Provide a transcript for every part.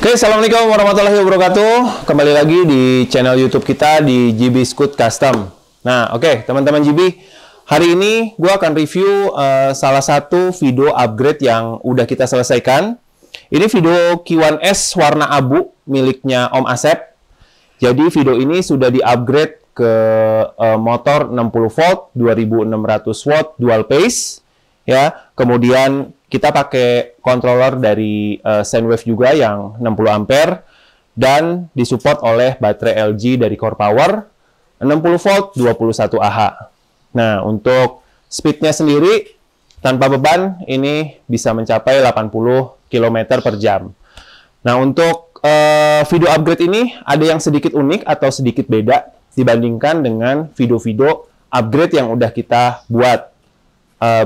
Oke, Assalamualaikum warahmatullahi wabarakatuh. Kembali lagi di channel YouTube kita di GB Scoot Custom. Nah, oke, teman-teman GB, hari ini gue akan review salah satu video upgrade yang udah kita selesaikan. Ini video Q1S warna abu miliknya Om Asep. Jadi video ini sudah di-upgrade ke motor 60 volt, 2600 watt dual pace, ya. Kemudian kita pakai controller dari Soundwave juga yang 60 ampere dan disupport oleh baterai LG dari Core Power 60 volt 21 Ah. Nah, untuk speednya sendiri tanpa beban ini bisa mencapai 80 km per jam. Nah, untuk video upgrade ini ada yang sedikit unik atau sedikit beda dibandingkan dengan video-video upgrade yang udah kita buat.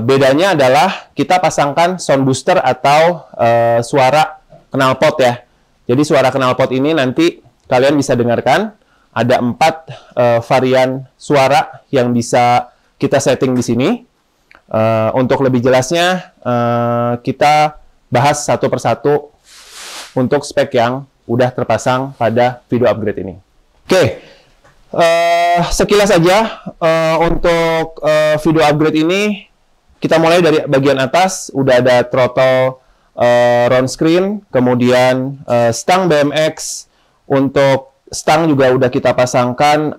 Bedanya adalah kita pasangkan sound booster atau suara knalpot ya. Jadi suara knalpot ini nanti kalian bisa dengarkan. Ada 4 varian suara yang bisa kita setting di sini. Untuk lebih jelasnya kita bahas satu persatu untuk spek yang udah terpasang pada video upgrade ini. Oke, sekilas saja untuk video upgrade ini. Kita mulai dari bagian atas, udah ada throttle round screen, kemudian stang BMX. Untuk stang juga udah kita pasangkan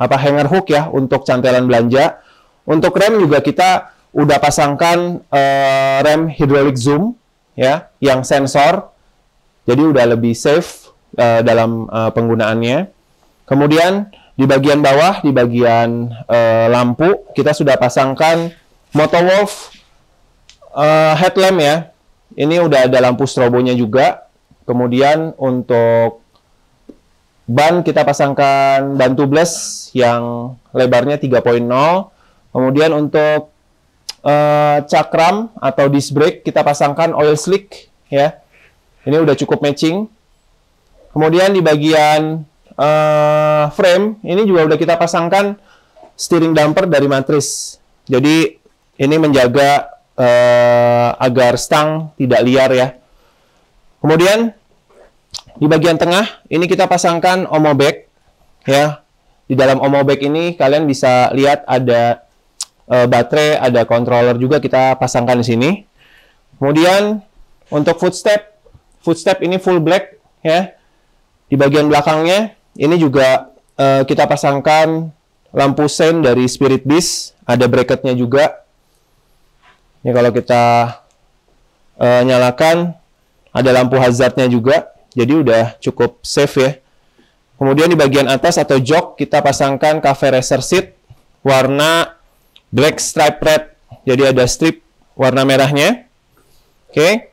hanger hook ya untuk cantelan belanja. Untuk rem juga kita udah pasangkan rem hydraulic zoom ya, yang sensor. Jadi udah lebih safe dalam penggunaannya. Kemudian di bagian bawah, di bagian lampu, kita sudah pasangkan Motowolf headlamp ya. Ini udah ada lampu strobonya juga. Kemudian untuk ban kita pasangkan ban tubeless yang lebarnya 3.0. Kemudian untuk cakram atau disc brake kita pasangkan oil slick ya. Ini udah cukup matching. Kemudian di bagian frame ini juga udah kita pasangkan steering damper dari Matris. Jadi ini menjaga agar stang tidak liar ya. Kemudian di bagian tengah ini kita pasangkan Omobag ya. Di dalam Omobag ini kalian bisa lihat ada baterai, ada controller juga kita pasangkan di sini. Kemudian untuk footstep ini full black ya. Di bagian belakangnya ini juga kita pasangkan lampu sein dari Spirit Beast, ada bracketnya juga. Ini kalau kita nyalakan, ada lampu hazardnya juga, jadi udah cukup safe ya. Kemudian di bagian atas atau jok kita pasangkan cafe racer seat warna black stripe red, jadi ada strip warna merahnya. Oke,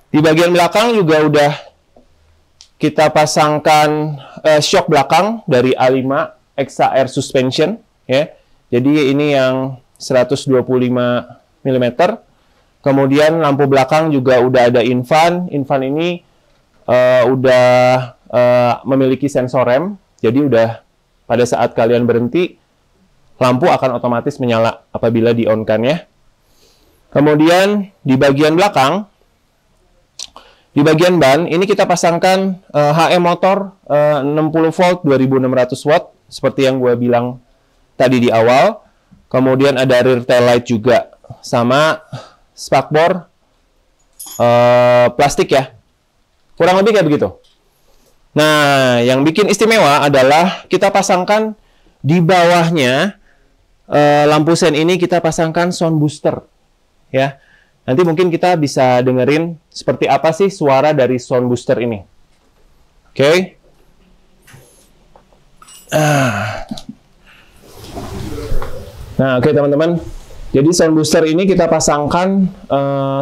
di bagian belakang juga udah kita pasangkan shock belakang dari A5 XR suspension ya. Jadi ini yang 125 mm. Kemudian lampu belakang juga udah ada infan. Infan ini udah memiliki sensor rem. Jadi udah pada saat kalian berhenti lampu akan otomatis menyala apabila di-on-kan ya. Kemudian di bagian belakang, di bagian ban, ini kita pasangkan HM motor 60 volt 2600 watt, seperti yang gue bilang tadi di awal. Kemudian ada rear tail light juga, sama spakbor plastik ya. Kurang lebih kayak begitu. Nah, yang bikin istimewa adalah kita pasangkan di bawahnya lampu sein ini kita pasangkan sound booster ya. Nanti mungkin kita bisa dengerin seperti apa sih suara dari sound booster ini. Oke. Nah, oke teman-teman. Jadi sound booster ini kita pasangkan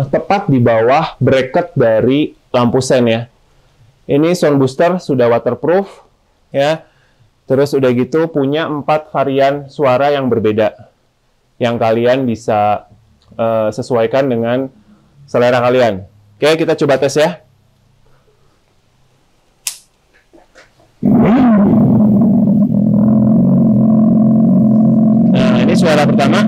tepat di bawah bracket dari lampu sein ya. Ini sound booster sudah waterproof ya. Terus udah gitu punya 4 varian suara yang berbeda. Yang kalian bisa sesuaikan dengan selera kalian. Oke, kita coba tes ya. Nah, ini suara pertama.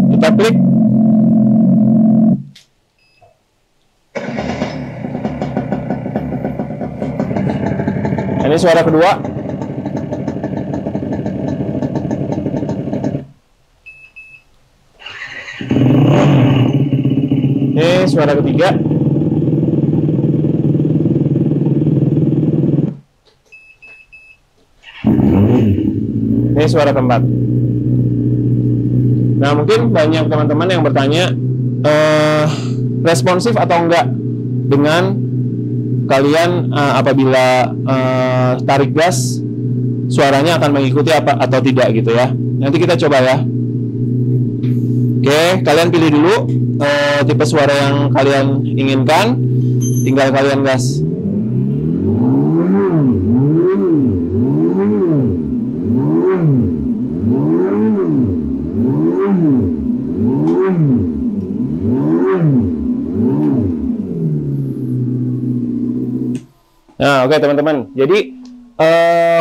Kita klik. Ini suara kedua. Ini suara ketiga. Ini suara keempat. Nah, mungkin banyak teman-teman yang bertanya, responsif atau enggak dengan kalian apabila tarik gas, suaranya akan mengikuti apa atau tidak gitu ya. Nanti kita coba ya. Oke, kalian pilih dulu tipe suara yang kalian inginkan, tinggal kalian gas. Nah, oke teman-teman. Jadi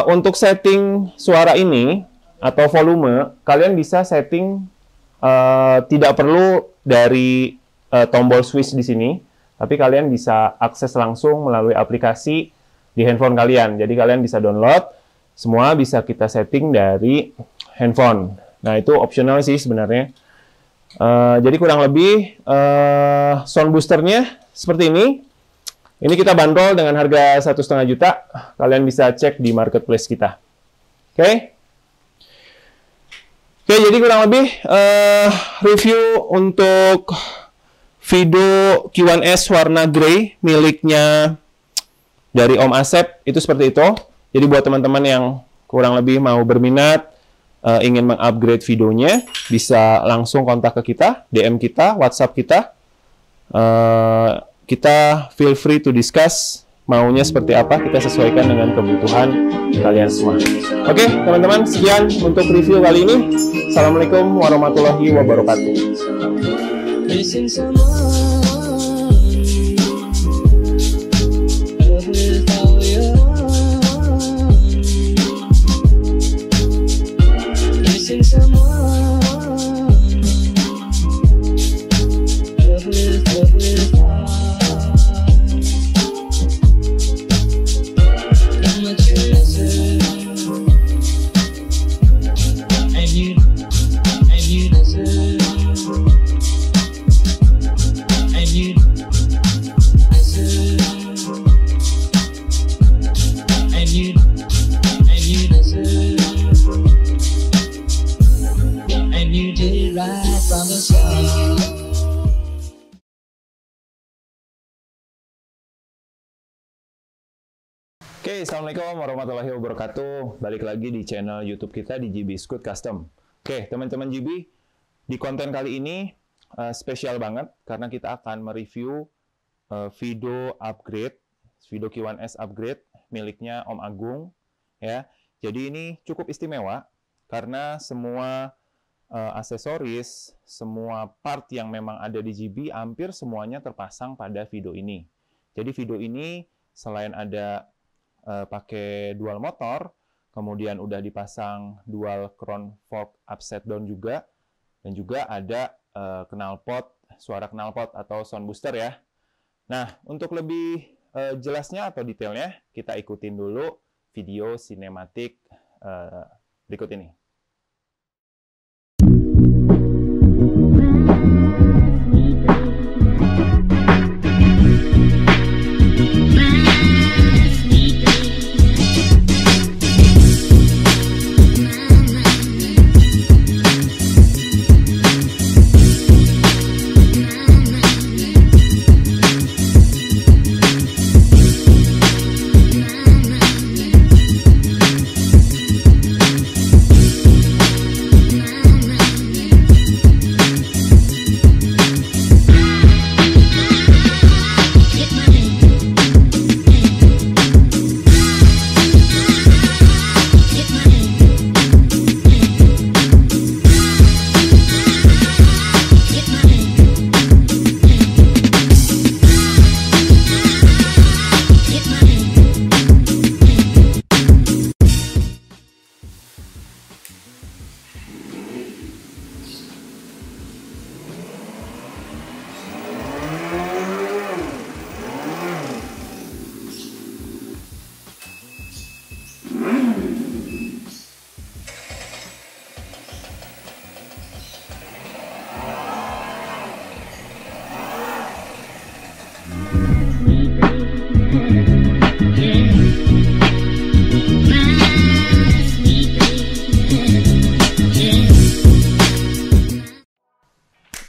untuk setting suara ini atau volume, kalian bisa setting tidak perlu dari tombol switch di sini, tapi kalian bisa akses langsung melalui aplikasi di handphone kalian. Jadi kalian bisa download, semua bisa kita setting dari handphone. Nah, itu optional sih sebenarnya. Jadi kurang lebih sound boosternya seperti ini. Ini kita bandrol dengan harga 1,5 juta. Kalian bisa cek di marketplace kita. Oke, jadi kurang lebih review untuk Vido Q1S warna grey miliknya dari Om Asep itu seperti itu. Jadi buat teman-teman yang kurang lebih mau berminat, ingin mengupgrade videonya, bisa langsung kontak ke kita, DM kita, WhatsApp kita. Kita feel free to discuss maunya seperti apa, kita sesuaikan dengan kebutuhan kalian semua. Oke, teman-teman, sekian untuk review kali ini. Assalamualaikum warahmatullahi wabarakatuh. Oke, assalamualaikum warahmatullahi wabarakatuh. Balik lagi di channel YouTube kita di GB Scoot Custom. Oke, teman-teman GB, di konten kali ini spesial banget karena kita akan mereview Vido upgrade, Vido Q1S upgrade miliknya Om Agung. Ya, jadi ini cukup istimewa karena semua aksesoris, semua part yang memang ada di GB hampir semuanya terpasang pada Vido ini. Jadi Vido ini selain ada pakai dual motor, kemudian udah dipasang dual crown fork upside down juga, dan juga ada knalpot, suara knalpot atau sound booster ya. Nah, untuk lebih jelasnya atau detailnya, kita ikutin dulu video sinematik berikut ini.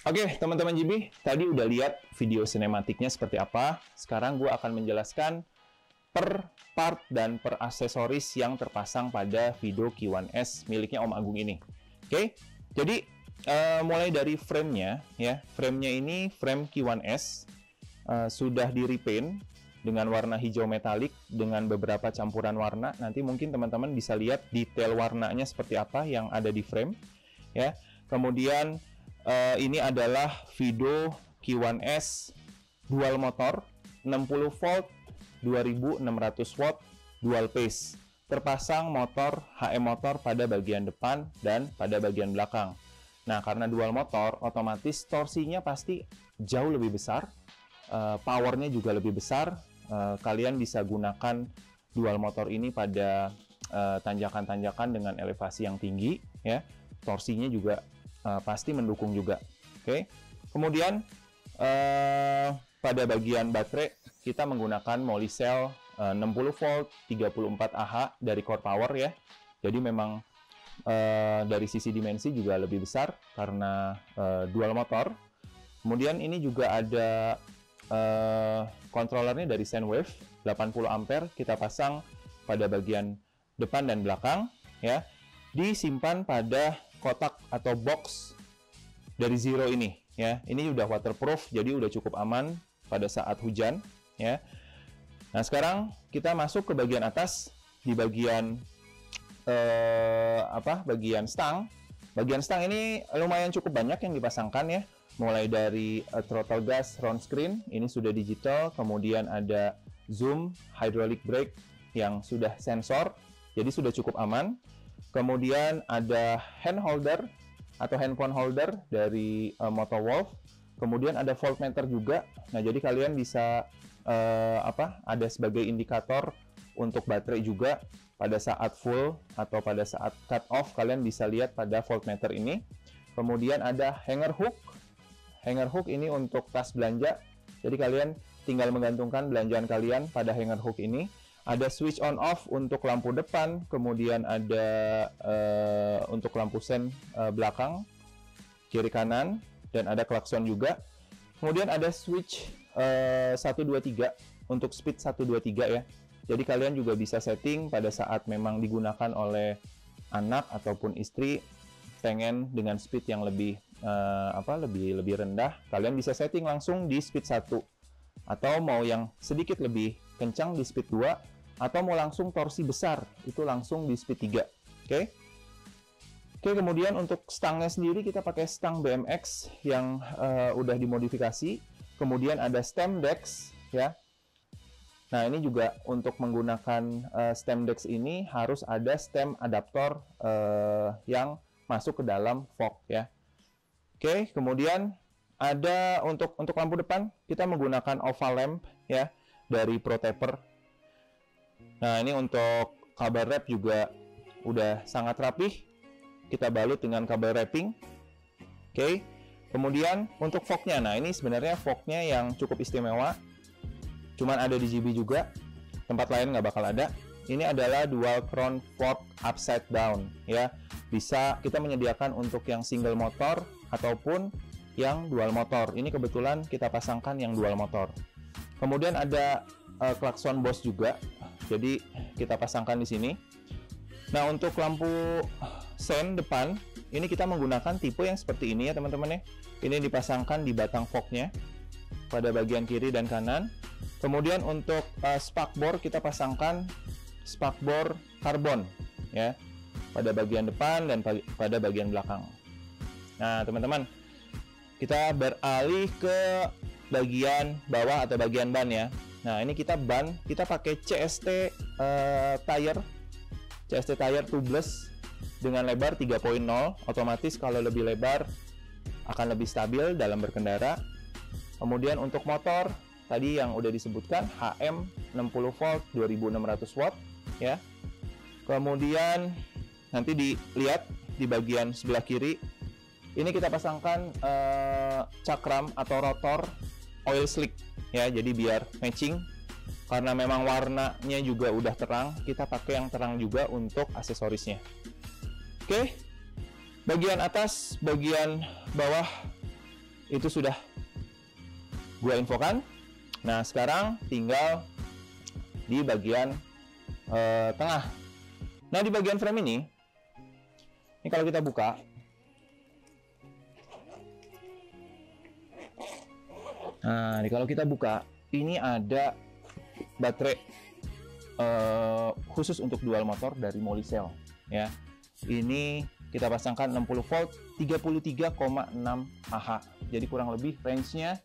Oke, teman-teman GB, tadi udah lihat video sinematiknya seperti apa. Sekarang gue akan menjelaskan per part dan per aksesoris yang terpasang pada Vido Q1S miliknya Om Agung ini. Oke, jadi mulai dari frame-nya ya. Frame-nya ini frame Q1S sudah di repaint dengan warna hijau metalik dengan beberapa campuran warna. Nanti mungkin teman-teman bisa lihat detail warnanya seperti apa yang ada di frame ya. Kemudian ini adalah Vido Q1S dual motor 60 volt 2600 watt dual pace, terpasang motor HM motor pada bagian depan dan pada bagian belakang. Nah, karena dual motor, otomatis torsinya pasti jauh lebih besar, powernya juga lebih besar. Kalian bisa gunakan dual motor ini pada tanjakan-tanjakan dengan elevasi yang tinggi, ya. Torsinya juga pasti mendukung juga. Oke. Kemudian pada bagian baterai kita menggunakan Molicel 60 volt 34 Ah dari Core Power ya. Jadi memang dari sisi dimensi juga lebih besar karena dual motor. Kemudian ini juga ada kontrolernya dari Soundwave 80 ampere kita pasang pada bagian depan dan belakang ya. Disimpan pada kotak atau box dari Zero ini ya. Ini udah waterproof jadi udah cukup aman pada saat hujan ya. Nah, sekarang kita masuk ke bagian atas di bagian bagian stang. Bagian stang ini lumayan cukup banyak yang dipasangkan ya. Mulai dari throttle gas round screen ini sudah digital, kemudian ada zoom, hydraulic brake yang sudah sensor. Jadi sudah cukup aman. Kemudian ada hand holder atau handphone holder dari Motowolf. Kemudian ada voltmeter juga. Nah, jadi kalian bisa ada sebagai indikator untuk baterai juga pada saat full atau pada saat cut off kalian bisa lihat pada voltmeter ini. Kemudian ada hanger hook. Hanger hook ini untuk tas belanja. Jadi kalian tinggal menggantungkan belanjaan kalian pada hanger hook ini. Ada switch on off untuk lampu depan, kemudian ada untuk lampu sen belakang, kiri kanan, dan ada klakson juga. Kemudian ada switch 123 untuk speed 123 ya. Jadi kalian juga bisa setting pada saat memang digunakan oleh anak ataupun istri pengen dengan speed yang lebih lebih rendah, kalian bisa setting langsung di speed 1. Atau mau yang sedikit lebih kencang di speed 2, atau mau langsung torsi besar, itu langsung di speed 3. Oke. Oke, kemudian untuk stangnya sendiri kita pakai stang BMX yang udah dimodifikasi. Kemudian ada stem dex ya. Nah, ini juga untuk menggunakan stem dex ini harus ada stem adaptor yang masuk ke dalam fork ya. Oke, kemudian ada untuk lampu depan kita menggunakan oval lamp ya dari ProTaper. Nah, ini untuk kabel wrap juga udah sangat rapih. Kita balut dengan kabel wrapping. Oke. Kemudian untuk forknya, nah ini sebenarnya forknya yang cukup istimewa. Cuman ada di GB juga. Tempat lain nggak bakal ada. Ini adalah dual crown fork upside down ya. Bisa kita menyediakan untuk yang single motor ataupun yang dual motor. Ini kebetulan kita pasangkan yang dual motor. Kemudian ada klakson Bosch juga. Jadi kita pasangkan di sini. Nah, untuk lampu sen depan ini kita menggunakan tipe yang seperti ini ya teman-teman ya. Ini dipasangkan di batang forknya pada bagian kiri dan kanan. Kemudian untuk spakbor kita pasangkan spakbor karbon ya pada bagian depan dan pada bagian belakang. Nah, teman-teman, kita beralih ke bagian bawah atau bagian ban ya. Nah, ini kita pakai CST tire tubeless dengan lebar 3.0. Otomatis kalau lebih lebar akan lebih stabil dalam berkendara. Kemudian untuk motor tadi yang udah disebutkan HM 60 volt 2600 watt ya. Kemudian nanti dilihat di bagian sebelah kiri ini kita pasangkan cakram atau rotor oil slick ya, jadi biar matching karena memang warnanya juga udah terang, kita pakai yang terang juga untuk aksesorisnya. Oke, bagian atas, bagian bawah itu sudah gue infokan. Nah, sekarang tinggal di bagian tengah. Nah, di bagian frame ini kalau kita buka, nah, kalau kita buka, ini ada baterai khusus untuk dual motor dari Molicel, ya. Ini kita pasangkan 60 volt 33,6 Ah. Jadi kurang lebih range-nya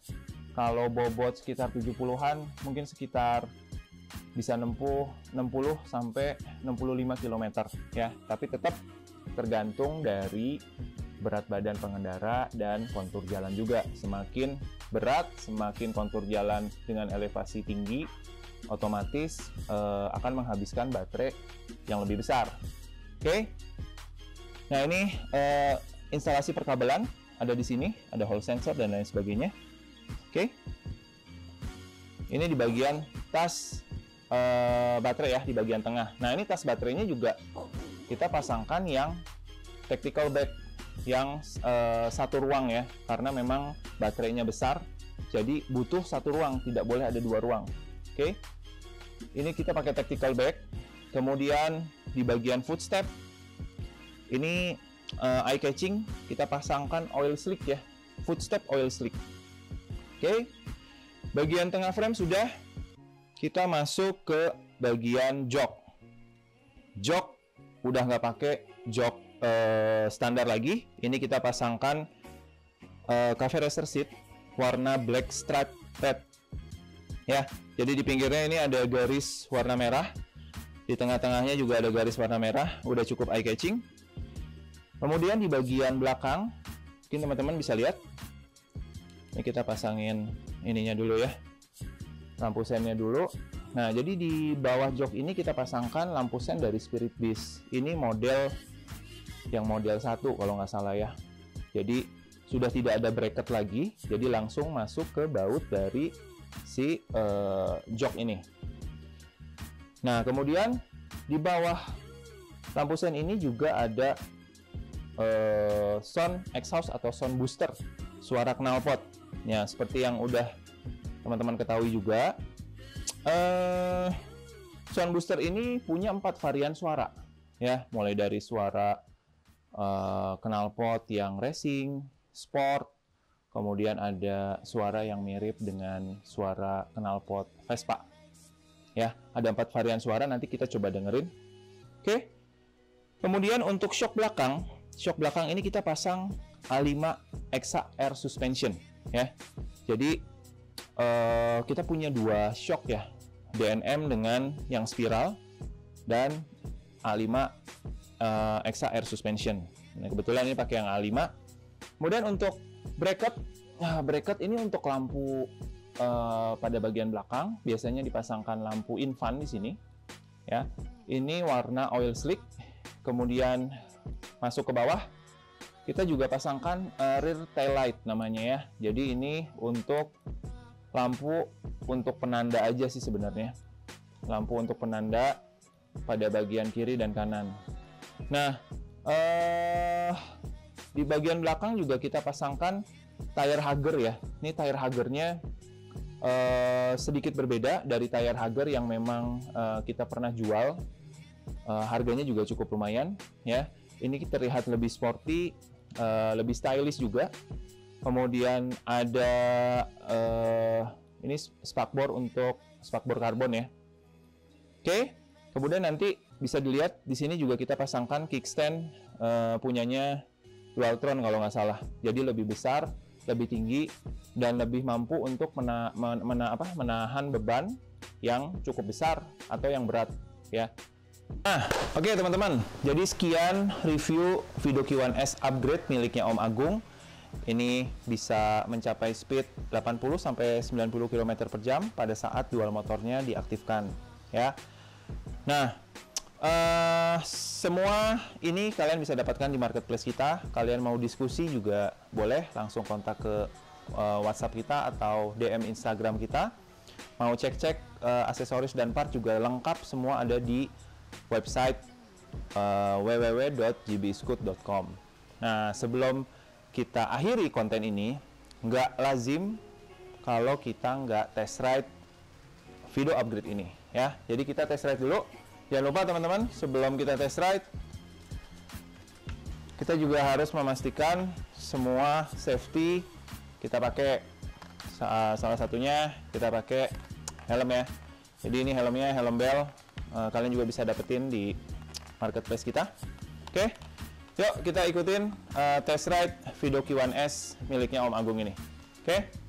kalau bobot sekitar 70-an, mungkin sekitar bisa 60 sampai 65 km, ya. Tapi tetap tergantung dari berat badan pengendara dan kontur jalan juga. Semakin berat, semakin kontur jalan dengan elevasi tinggi, otomatis akan menghabiskan baterai yang lebih besar. Oke. Nah, ini instalasi perkabelan ada di sini, ada hall sensor dan lain sebagainya. Oke. Ini di bagian tas baterai ya, di bagian tengah. Nah, ini tas baterainya juga kita pasangkan yang tactical bag yang satu ruang ya, karena memang baterainya besar, jadi butuh satu ruang, tidak boleh ada dua ruang. Oke. Ini kita pakai tactical bag. Kemudian di bagian footstep ini eye catching, kita pasangkan oil slick ya, footstep oil slick. Oke. Bagian tengah frame sudah. Kita masuk ke bagian jok. Jok udah nggak pakai jok standar lagi. Ini kita pasangkan cafe racer seat warna black stripe red. Ya, jadi di pinggirnya ini ada garis warna merah. Di tengah-tengahnya juga ada garis warna merah. Udah cukup eye catching. Kemudian di bagian belakang, mungkin teman-teman bisa lihat. Ini kita pasangin ininya dulu ya, lampu sennya dulu. Nah, jadi di bawah jok ini kita pasangkan lampu sen dari Spirit Beast. Ini model yang model 1 kalau nggak salah ya. Jadi sudah tidak ada bracket lagi, jadi langsung masuk ke baut dari si jok ini. Nah, kemudian di bawah lampu sen ini juga ada sound exhaust atau sound booster, suara knalpot. Ya, seperti yang udah teman-teman ketahui juga, sound booster ini punya 4 varian suara, ya, mulai dari suara knalpot yang racing, sport, kemudian ada suara yang mirip dengan suara knalpot Vespa. Ya, ada 4 varian suara, nanti kita coba dengerin. Oke. Kemudian untuk shock belakang ini kita pasang A5 Exa Air Suspension, ya. Jadi kita punya 2 shock ya, DNM dengan yang spiral dan A5 Exa Air Suspension. Nah, kebetulan ini pakai yang A5. Kemudian untuk bracket, nah bracket ini untuk lampu pada bagian belakang biasanya dipasangkan lampu infan di sini, ya. Ini warna oil slick. Kemudian masuk ke bawah, kita juga pasangkan rear tail light namanya ya. Jadi ini untuk lampu untuk penanda aja sih sebenarnya. Lampu untuk penanda pada bagian kiri dan kanan. Nah, di bagian belakang juga kita pasangkan tire hugger ya. Ini tire huggernya sedikit berbeda dari tire hugger yang memang kita pernah jual. Harganya juga cukup lumayan ya. Ini terlihat lebih sporty, lebih stylish juga. Kemudian ada ini spakbor untuk spakbor karbon ya. Oke. Kemudian nanti bisa dilihat di sini juga kita pasangkan kickstand punyanya Dualtron kalau nggak salah. Jadi lebih besar, lebih tinggi, dan lebih mampu untuk menahan beban yang cukup besar atau yang berat ya. Nah, oke teman-teman. Jadi sekian review Vido Q1S upgrade miliknya Om Agung. Ini bisa mencapai speed 80 sampai 90 km per jam pada saat dual motornya diaktifkan ya. Nah, semua ini kalian bisa dapatkan di marketplace kita. Kalian mau diskusi juga boleh langsung kontak ke WhatsApp kita atau DM Instagram kita. Mau cek-cek aksesoris dan part juga lengkap, semua ada di website www.gbscoot.com. Nah, sebelum kita akhiri konten ini, nggak lazim kalau kita nggak test ride Vido upgrade ini ya. Jadi kita test ride dulu. Jangan lupa teman-teman, sebelum kita test ride, kita juga harus memastikan semua safety kita pakai. Salah satunya kita pakai helm ya. Jadi ini helmnya helm Bell. Kalian juga bisa dapetin di marketplace kita. Oke, yuk kita ikutin test ride Vido Q1S miliknya Om Agung ini. Oke.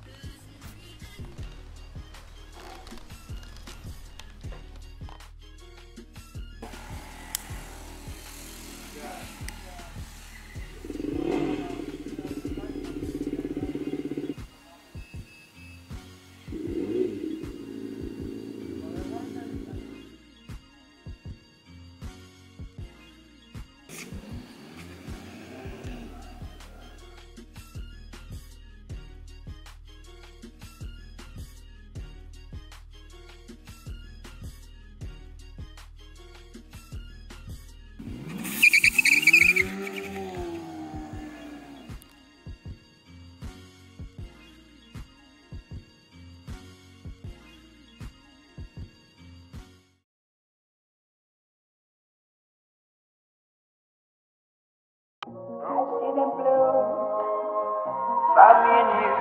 About me and you,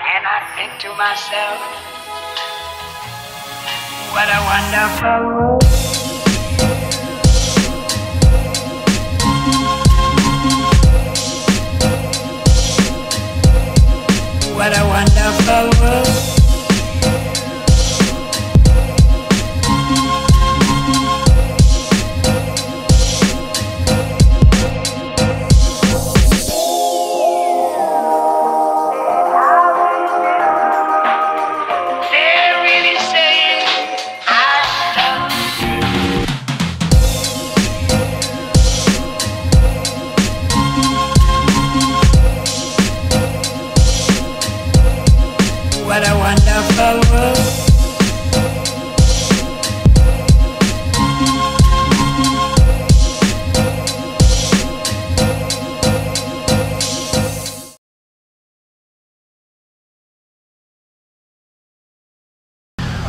and I think to myself, what a wonderful world. What a wonderful world. What a wonderful world.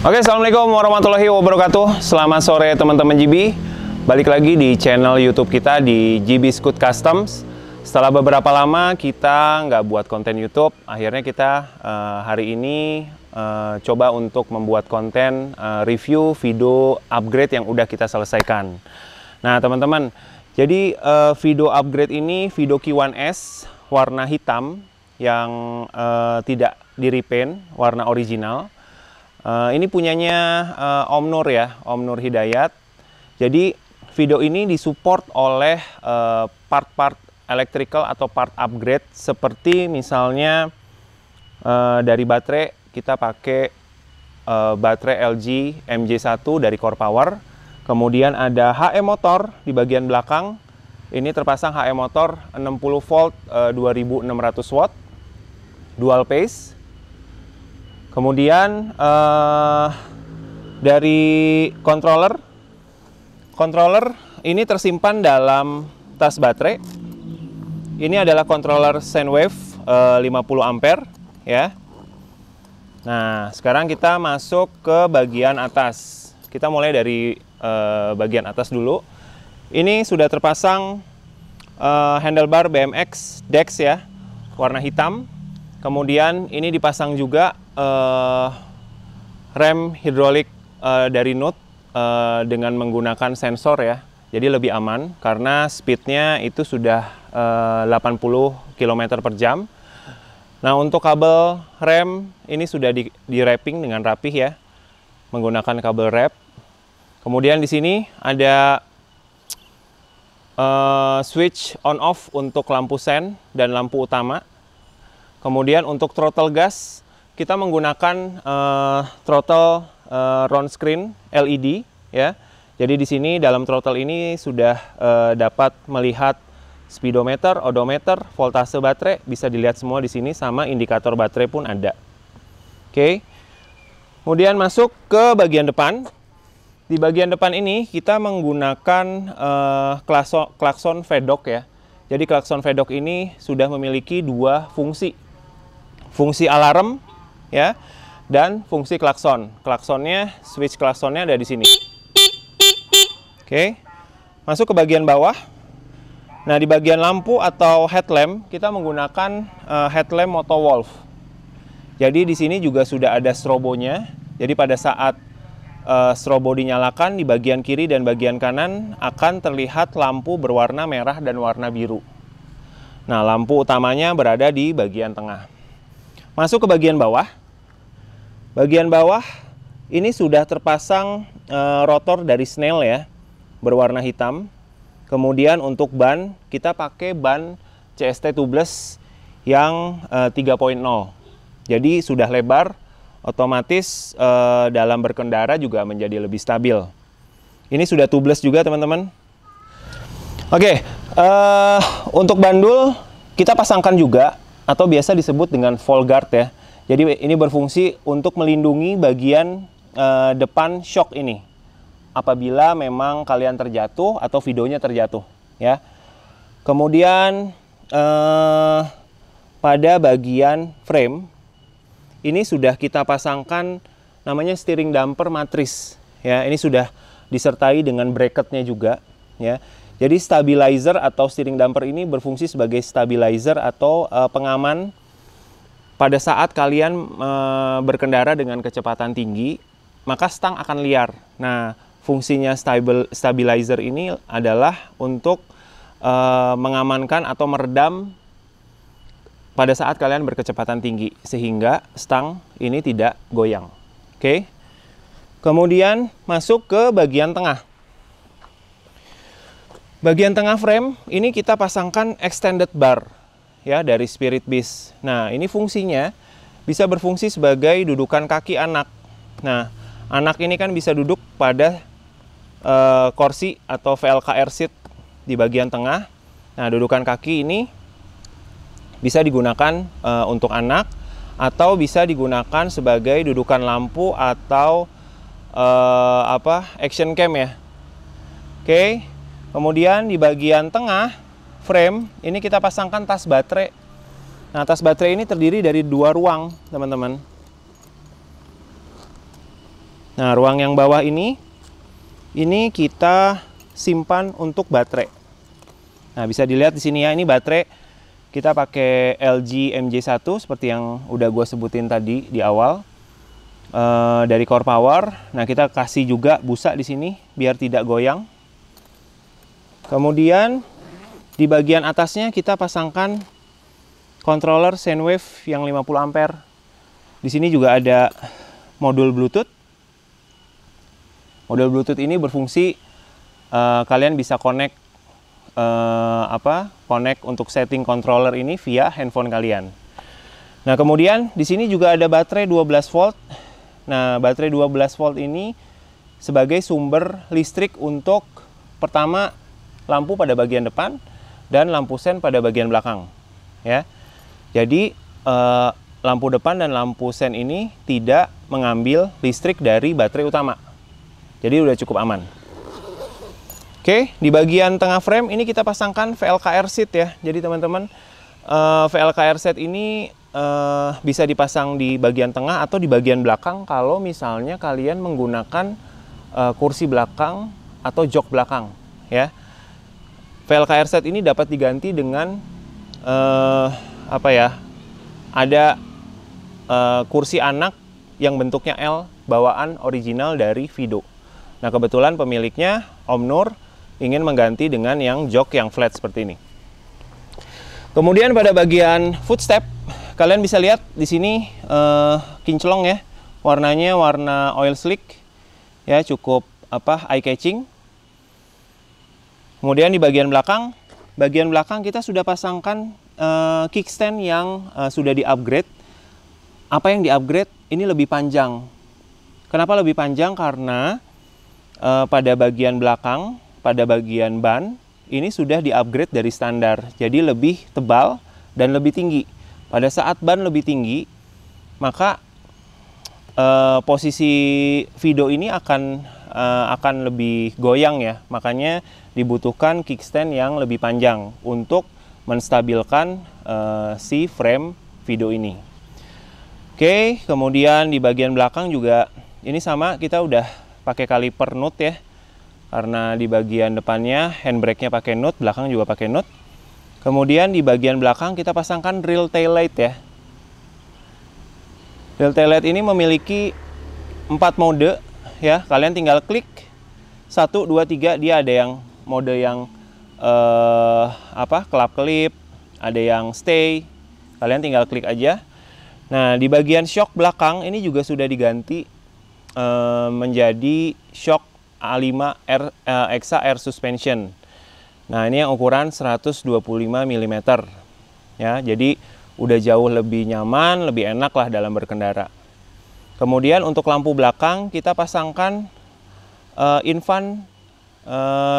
Oke, assalamualaikum warahmatullahi wabarakatuh. Selamat sore teman-teman GB. Balik lagi di channel YouTube kita di GB Scoot Customs. Setelah beberapa lama kita nggak buat konten YouTube, akhirnya kita hari ini coba untuk membuat konten review Vido upgrade yang udah kita selesaikan. Nah teman-teman, jadi Vido upgrade ini Vido Q1S warna hitam yang tidak di repaint, warna original. Ini punyanya Om Nur ya, Om Nur Hidayat. Jadi Vido ini disupport oleh part-part electrical atau part upgrade, seperti misalnya dari baterai kita pakai baterai LG MJ1 dari Core Power. Kemudian ada HE motor di bagian belakang. Ini terpasang HE motor 60 volt 2600 watt dual phase. Kemudian dari controller ini tersimpan dalam tas baterai. Ini adalah controller Soundwave 50 ampere ya. Nah, sekarang kita masuk ke bagian atas. Kita mulai dari bagian atas dulu. Ini sudah terpasang handlebar BMX Dex ya, warna hitam. Kemudian ini dipasang juga rem hidrolik dari Nut dengan menggunakan sensor ya. Jadi lebih aman karena speednya itu sudah 80 km per jam. Nah, untuk kabel rem ini sudah di wrapping dengan rapih ya, menggunakan kabel wrap. Kemudian di sini ada switch on off untuk lampu sen dan lampu utama. Kemudian untuk throttle gas kita menggunakan throttle round screen LED ya. Jadi di sini dalam throttle ini sudah dapat melihat speedometer, odometer, voltase baterai, bisa dilihat semua di sini, sama indikator baterai pun ada. Oke. Kemudian masuk ke bagian depan. Di bagian depan ini kita menggunakan klakson vedok ya. Jadi klakson vedok ini sudah memiliki dua fungsi. fungsi alarm ya, dan fungsi klakson. Klaksonnya, switch klaksonnya ada di sini. Oke. Masuk ke bagian bawah. Nah, di bagian lampu atau headlamp kita menggunakan headlamp Moto Wolf. Jadi di sini juga sudah ada strobonya. Jadi pada saat strobo dinyalakan, di bagian kiri dan bagian kanan akan terlihat lampu berwarna merah dan warna biru. Nah, lampu utamanya berada di bagian tengah. Masuk ke bagian bawah. Bagian bawah ini sudah terpasang rotor dari Snell ya, berwarna hitam. Kemudian untuk ban, kita pakai ban CST tubeless yang 3.0. Jadi sudah lebar, otomatis dalam berkendara juga menjadi lebih stabil. Ini sudah tubeless juga teman-teman. Oke, untuk bandul kita pasangkan juga, atau biasa disebut dengan fall guard ya. Jadi ini berfungsi untuk melindungi bagian depan shock ini, apabila memang kalian terjatuh atau videonya terjatuh ya. Kemudian pada bagian frame ini sudah kita pasangkan namanya steering damper matris ya. Ini sudah disertai dengan bracketnya juga ya. Jadi stabilizer atau steering damper ini berfungsi sebagai stabilizer atau pengaman pada saat kalian berkendara dengan kecepatan tinggi, maka stang akan liar. Nah, fungsinya stabilizer ini adalah untuk mengamankan atau meredam pada saat kalian berkecepatan tinggi, sehingga stang ini tidak goyang. Oke. Kemudian masuk ke bagian tengah. Bagian tengah frame ini kita pasangkan extended bar ya dari Spirit Beast. Nah, ini fungsinya bisa berfungsi sebagai dudukan kaki anak. Nah, anak ini kan bisa duduk pada kursi atau VLKR seat di bagian tengah. Nah, dudukan kaki ini bisa digunakan untuk anak, atau bisa digunakan sebagai dudukan lampu atau action cam ya. Oke. Kemudian di bagian tengah frame ini kita pasangkan tas baterai. Nah, tas baterai ini terdiri dari 2 ruang, teman-teman. Nah, ruang yang bawah ini kita simpan untuk baterai. Nah, bisa dilihat di sini ya, ini baterai kita pakai LG MJ1 seperti yang udah gue sebutin tadi di awal, dari Core Power. Nah, kita kasih juga busa di sini biar tidak goyang. Kemudian di bagian atasnya kita pasangkan controller Soundwave yang 50 ampere. Di sini juga ada modul Bluetooth. Modul Bluetooth ini berfungsi kalian bisa connect connect untuk setting controller ini via handphone kalian. Nah, kemudian di sini juga ada baterai 12 volt. Nah, baterai 12 volt ini sebagai sumber listrik untuk pertama lampu pada bagian depan dan lampu sen pada bagian belakang ya. Jadi lampu depan dan lampu sen ini tidak mengambil listrik dari baterai utama. Jadi udah cukup aman. Oke, di bagian tengah frame ini kita pasangkan VLKR seat ya. Jadi teman-teman, VLKR seat ini bisa dipasang di bagian tengah atau di bagian belakang kalau misalnya kalian menggunakan kursi belakang atau jok belakang ya. VLKR set ini dapat diganti dengan ada kursi anak yang bentuknya L bawaan original dari Fido. Nah, kebetulan pemiliknya Om Nur ingin mengganti dengan yang jok yang flat seperti ini. Kemudian pada bagian footstep kalian bisa lihat di sini kinclong ya, warnanya warna oil slick ya, cukup eye catching. Kemudian di bagian belakang kita sudah pasangkan kickstand yang sudah di-upgrade. Apa yang di-upgrade? Ini lebih panjang. Kenapa lebih panjang? Karena pada bagian belakang, pada bagian ban, ini sudah di-upgrade dari standar. Jadi lebih tebal dan lebih tinggi. Pada saat ban lebih tinggi, maka posisi Fido ini akan lebih goyang ya. Makanya dibutuhkan kickstand yang lebih panjang untuk menstabilkan si frame Fido ini. Oke, kemudian di bagian belakang juga ini sama, kita udah pakai kaliper nut ya. Karena di bagian depannya handbrake-nya pakai nut, belakang juga pakai nut. Kemudian di bagian belakang kita pasangkan real tail light ya. Real tail light ini memiliki 4 mode ya. Kalian tinggal klik 1, 2, 3, dia ada yang mode yang kelap-kelip, ada yang stay. Kalian tinggal klik aja. Nah, di bagian shock belakang ini juga sudah diganti menjadi shock A5 EXA Air Suspension. Nah, ini yang ukuran 125 mm. Ya, jadi udah jauh lebih nyaman, lebih enak lah dalam berkendara. Kemudian untuk lampu belakang kita pasangkan infant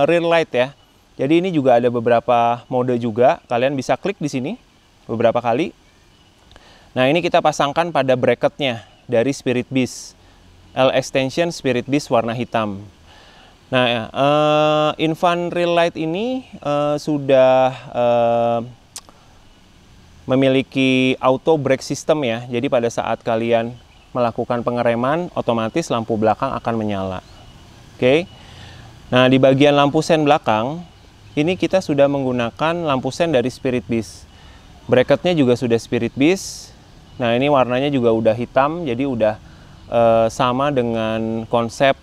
rear light ya. Jadi ini juga ada beberapa mode juga. Kalian bisa klik di sini beberapa kali. Nah, ini kita pasangkan pada bracketnya dari Spirit Beast L Extension Spirit Beast warna hitam. Nah, infant rear light ini sudah memiliki auto brake system ya. Jadi pada saat kalian melakukan pengereman, otomatis lampu belakang akan menyala. Oke. Nah, di bagian lampu sen belakang ini kita sudah menggunakan lampu sen dari Spirit Beast. Bracketnya juga sudah Spirit Beast. Nah, ini warnanya juga udah hitam, jadi udah sama dengan konsep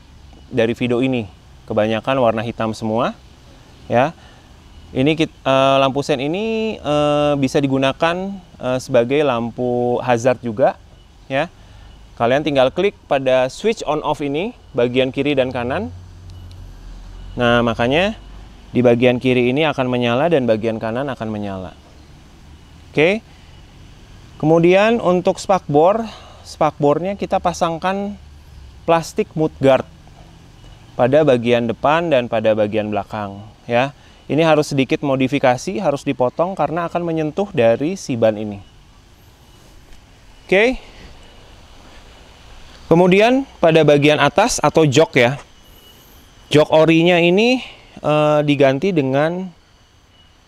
dari video ini. Kebanyakan warna hitam semua, ya. Ini lampu sen ini bisa digunakan sebagai lampu hazard juga, ya. Kalian tinggal klik pada switch on off ini, bagian kiri dan kanan. Nah, makanya di bagian kiri ini akan menyala dan bagian kanan akan menyala. Oke. Kemudian untuk spakbornya kita pasangkan plastik mudguard pada bagian depan dan pada bagian belakang ya. Ini harus sedikit modifikasi, harus dipotong karena akan menyentuh dari si ban ini. Oke. Kemudian pada bagian atas atau jok ya. Jok orinya ini diganti dengan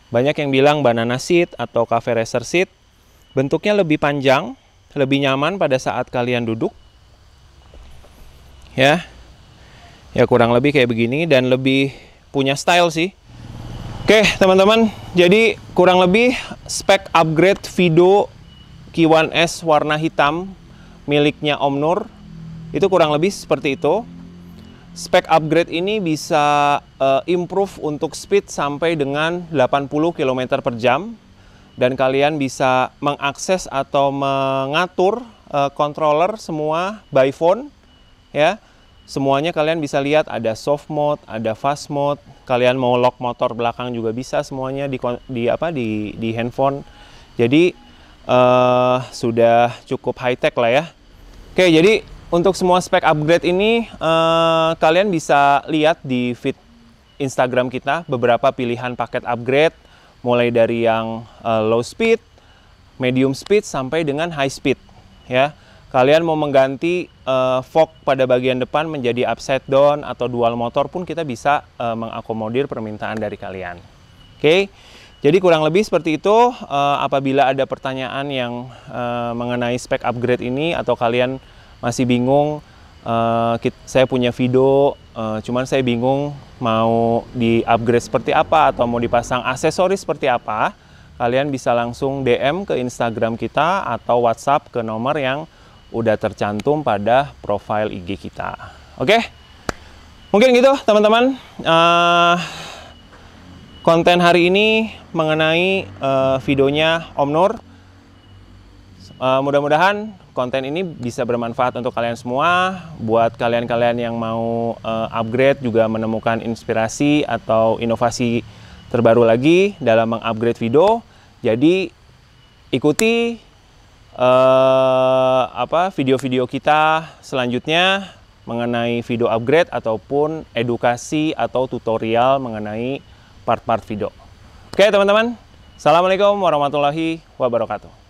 banyak yang bilang banana seat atau cafe racer seat. Bentuknya lebih panjang, lebih nyaman pada saat kalian duduk. Ya. Ya kurang lebih kayak begini dan lebih punya style sih. Oke, teman-teman. Jadi kurang lebih spek upgrade Vido Q1S warna hitam miliknya Om Nur itu kurang lebih seperti itu. Spek upgrade ini bisa improve untuk speed sampai dengan 80 km per jam. Dan kalian bisa mengakses atau mengatur controller semua by phone ya. Semuanya kalian bisa lihat, ada soft mode, ada fast mode. Kalian mau lock motor belakang juga bisa semuanya di handphone. Jadi sudah cukup high tech lah ya. Oke, jadi untuk semua spek upgrade ini kalian bisa lihat di feed Instagram kita beberapa pilihan paket upgrade. Mulai dari yang low speed, medium speed, sampai dengan high speed. Ya, kalian mau mengganti fog pada bagian depan menjadi upside down atau dual motor pun kita bisa mengakomodir permintaan dari kalian. Oke, jadi kurang lebih seperti itu. Apabila ada pertanyaan yang mengenai spek upgrade ini atau kalian masih bingung, saya punya video, cuman saya bingung mau di-upgrade seperti apa atau mau dipasang aksesoris seperti apa, kalian bisa langsung DM ke Instagram kita atau WhatsApp ke nomor yang udah tercantum pada profile IG kita. Oke? Mungkin gitu, teman-teman. Konten hari ini mengenai videonya Om Nur. Mudah-mudahan konten ini bisa bermanfaat untuk kalian semua. Buat kalian-kalian yang mau upgrade juga menemukan inspirasi atau inovasi terbaru lagi dalam mengupgrade video. Jadi ikuti video-video kita selanjutnya mengenai video upgrade ataupun edukasi atau tutorial mengenai part-part video. Oke, teman-teman. Assalamualaikum warahmatullahi wabarakatuh.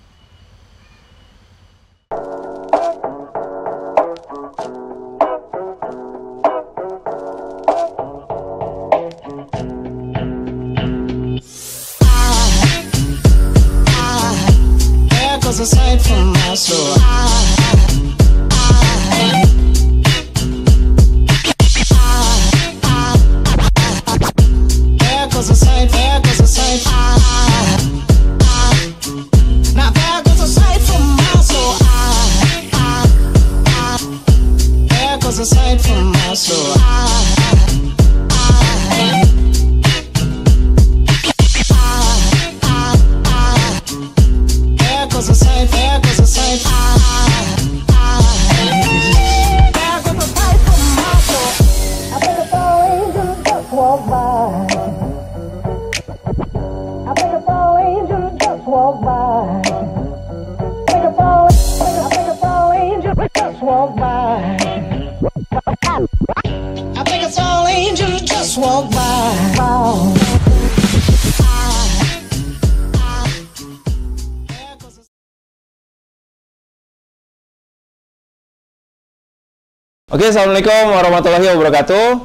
Aside from my soul. Oke, assalamualaikum warahmatullahi wabarakatuh.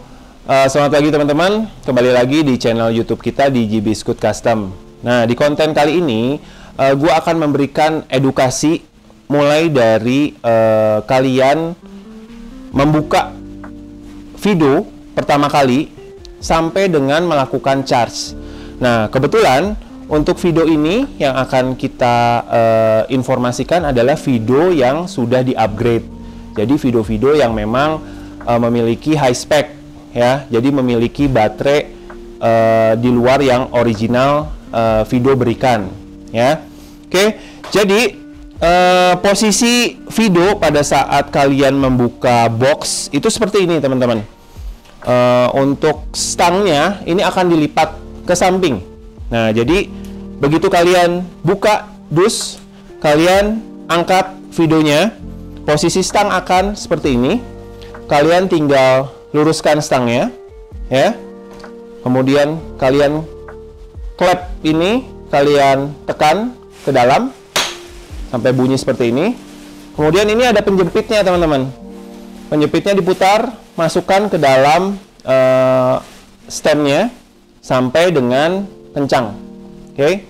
Selamat pagi teman-teman. Kembali lagi di channel YouTube kita di GB Scoot Custom. Nah, di konten kali ini gue akan memberikan edukasi mulai dari kalian membuka video pertama kali sampai dengan melakukan charge. Nah, kebetulan untuk video ini yang akan kita informasikan adalah video yang sudah di-upgrade. Jadi video-video yang memang memiliki high spec ya. Jadi memiliki baterai di luar yang original video berikan ya. Oke, jadi posisi video pada saat kalian membuka box itu seperti ini teman-teman. Untuk stangnya ini akan dilipat ke samping. Nah, jadi begitu kalian buka dus, kalian angkat videonya, posisi stang akan seperti ini. Kalian tinggal luruskan stangnya ya. Kemudian kalian klep ini, kalian tekan ke dalam sampai bunyi seperti ini. Kemudian ini ada penjepitnya teman-teman. Penjepitnya diputar, masukkan ke dalam stemnya sampai dengan kencang. Oke.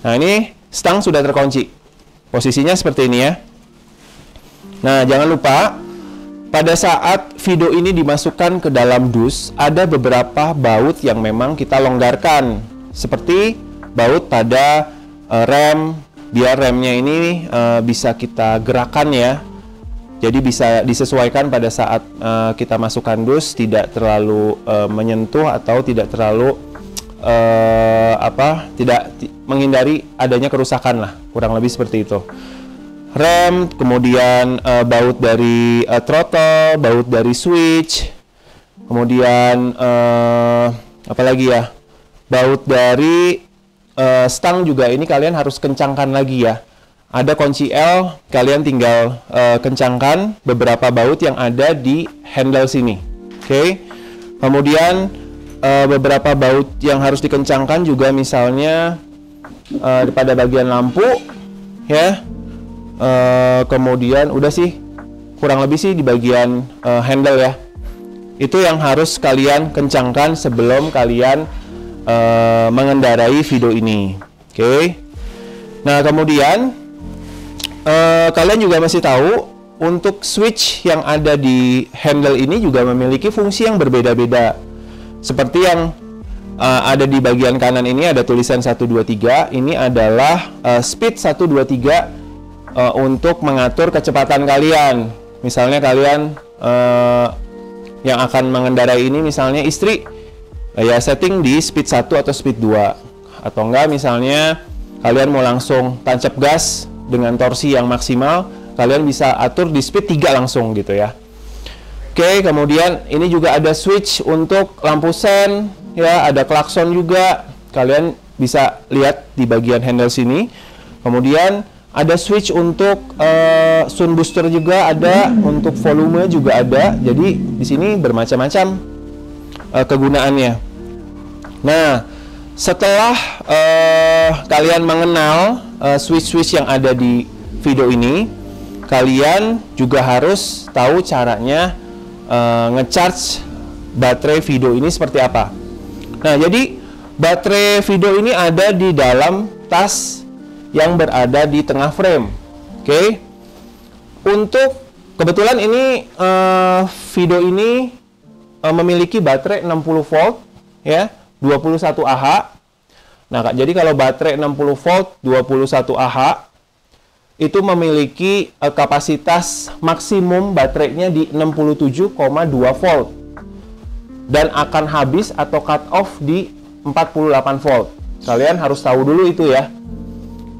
Nah, ini stang sudah terkunci. Posisinya seperti ini ya. Nah, jangan lupa pada saat video ini dimasukkan ke dalam dus, ada beberapa baut yang memang kita longgarkan. Seperti baut pada rem, biar remnya ini bisa kita gerakan ya. Jadi bisa disesuaikan pada saat kita masukkan dus, tidak terlalu menyentuh atau tidak terlalu tidak menghindari adanya kerusakan lah, kurang lebih seperti itu. Rem, kemudian baut dari throttle, baut dari switch, kemudian apalagi ya, baut dari stang juga ini kalian harus kencangkan lagi ya. Ada kunci L, kalian tinggal kencangkan beberapa baut yang ada di handle sini. Oke. Kemudian beberapa baut yang harus dikencangkan juga misalnya pada bagian lampu ya. Kemudian udah sih kurang lebih sih di bagian handle ya. Itu yang harus kalian kencangkan sebelum kalian mengendarai video ini. Oke. Nah, kemudian kalian juga masih tahu untuk switch yang ada di handle ini juga memiliki fungsi yang berbeda-beda. Seperti yang ada di bagian kanan ini ada tulisan 123. Ini adalah speed 123 untuk mengatur kecepatan kalian. Misalnya kalian yang akan mengendarai ini, misalnya istri ya setting di speed 1 atau speed 2. Atau enggak misalnya kalian mau langsung tancap gas dengan torsi yang maksimal, kalian bisa atur di speed 3 langsung gitu ya. Oke, kemudian ini juga ada switch untuk lampu sen ya, ada klakson juga. Kalian bisa lihat di bagian handle sini. Kemudian ada switch untuk sound booster juga ada, untuk volume juga ada. Jadi di sini bermacam-macam kegunaannya. Nah, setelah kalian mengenal switch-switch yang ada di video ini, kalian juga harus tahu caranya ngecharge baterai video ini seperti apa. Nah, jadi baterai video ini ada di dalam tas yang berada di tengah frame. Oke. Untuk kebetulan ini video ini memiliki baterai 60 volt ya, 21 Ah. Nah, jadi kalau baterai 60 volt 21 Ah itu memiliki kapasitas maksimum baterainya di 67,2 volt dan akan habis atau cut off di 48 volt. Kalian harus tahu dulu itu ya.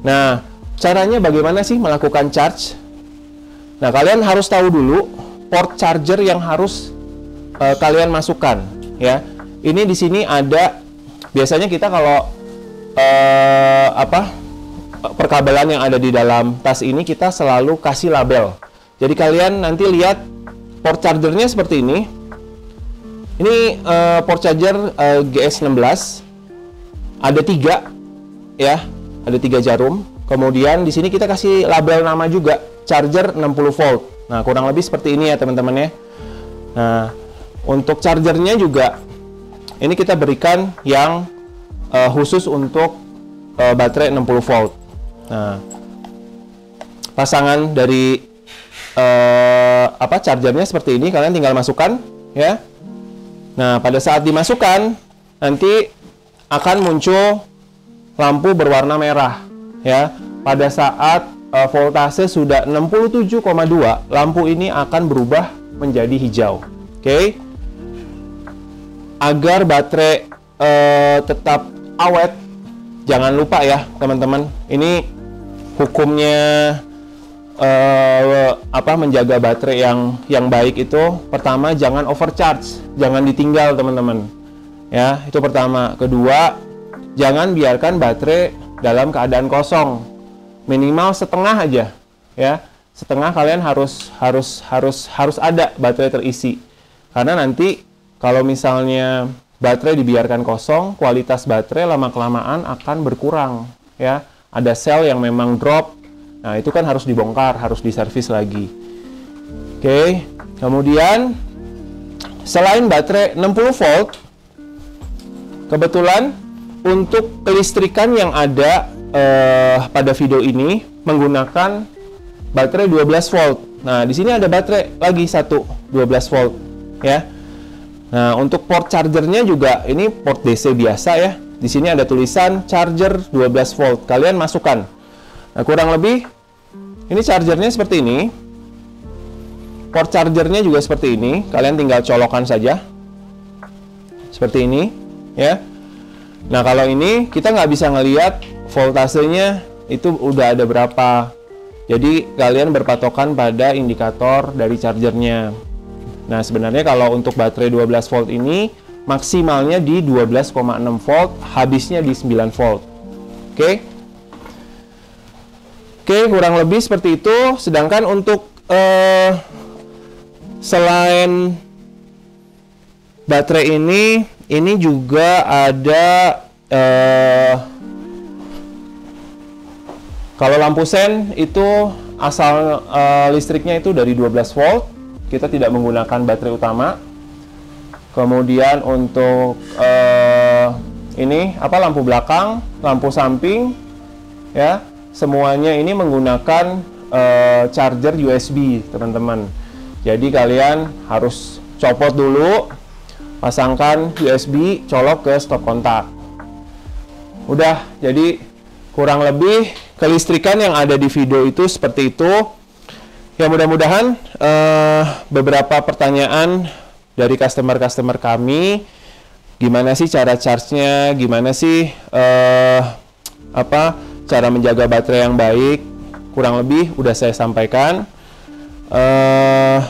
Nah, caranya bagaimana sih melakukan charge? Nah, kalian harus tahu dulu port charger yang harus kalian masukkan ya. Ini di sini ada, biasanya kita kalau perkabelan yang ada di dalam tas ini kita selalu kasih label. Jadi kalian nanti lihat port chargernya seperti ini. Ini port charger GS16. Ada 3 ya. Ada 3 jarum. Kemudian di sini kita kasih label nama juga, charger 60 volt. Nah, kurang lebih seperti ini ya teman-teman ya. Nah, untuk chargernya juga ini kita berikan yang khusus untuk baterai 60 volt. Nah, pasangan dari chargernya seperti ini, kalian tinggal masukkan ya. Nah, pada saat dimasukkan nanti akan muncul lampu berwarna merah ya. Pada saat voltase sudah 67,2, lampu ini akan berubah menjadi hijau. Oke. Agar baterai tetap awet, jangan lupa ya teman-teman, ini hukumnya menjaga baterai yang baik itu, pertama jangan overcharge, jangan ditinggal teman-teman ya, itu pertama. Kedua, jangan biarkan baterai dalam keadaan kosong, minimal setengah aja ya, setengah. Kalian harus ada baterai terisi, karena nanti kalau misalnya baterai dibiarkan kosong, kualitas baterai lama-kelamaan akan berkurang ya. Ada sel yang memang drop, nah itu kan harus dibongkar, harus diservis lagi. Oke, kemudian selain baterai 60 volt, kebetulan untuk kelistrikan yang ada pada video ini menggunakan baterai 12 volt. Nah, di sini ada baterai lagi satu 12 volt ya. Nah, untuk port chargernya juga ini port DC biasa ya. Di sini ada tulisan charger 12 volt. Kalian masukkan. Nah, kurang lebih ini chargernya seperti ini. Port chargernya juga seperti ini. Kalian tinggal colokan saja. Seperti ini ya. Nah, kalau ini kita nggak bisa ngelihat voltasenya itu udah ada berapa. Jadi kalian berpatokan pada indikator dari chargernya. Nah, sebenarnya kalau untuk baterai 12 volt ini maksimalnya di 12,6 volt, habisnya di 9 volt. Oke. Oke, kurang lebih seperti itu. Sedangkan untuk selain baterai ini juga ada kalau lampu sen itu asal listriknya itu dari 12 volt. Kita tidak menggunakan baterai utama. Kemudian untuk ini lampu belakang, lampu samping ya, semuanya ini menggunakan charger USB teman-teman. Jadi kalian harus copot dulu, pasangkan USB, colok ke stop kontak. Udah, jadi kurang lebih kelistrikan yang ada di video itu seperti itu. Ya, mudah-mudahan beberapa pertanyaan dari customer-customer kami, gimana sih cara charge-nya, gimana sih cara menjaga baterai yang baik, kurang lebih udah saya sampaikan.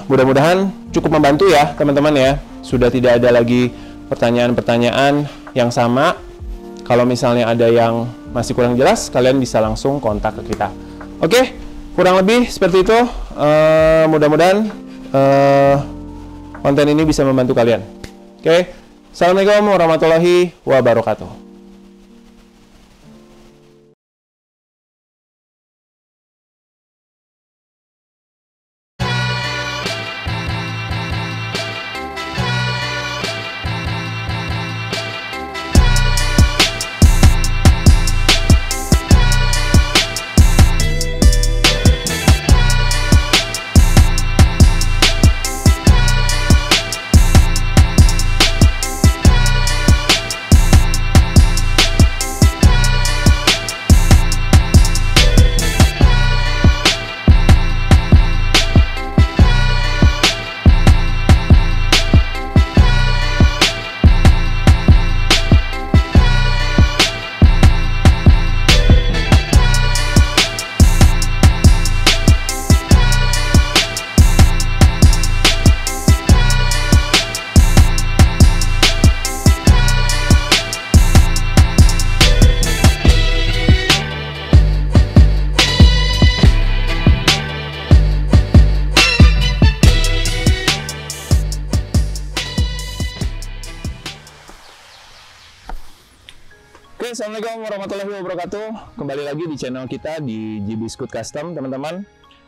Mudah-mudahan cukup membantu ya teman-teman ya. Sudah tidak ada lagi pertanyaan-pertanyaan yang sama. Kalau misalnya ada yang masih kurang jelas, kalian bisa langsung kontak ke kita. Oke, kurang lebih seperti itu. Mudah-mudahan konten ini bisa membantu kalian. Oke, assalamualaikum warahmatullahi wabarakatuh. Oke, assalamualaikum warahmatullahi wabarakatuh. Kembali lagi di channel kita di GB Scoot Custom, teman-teman.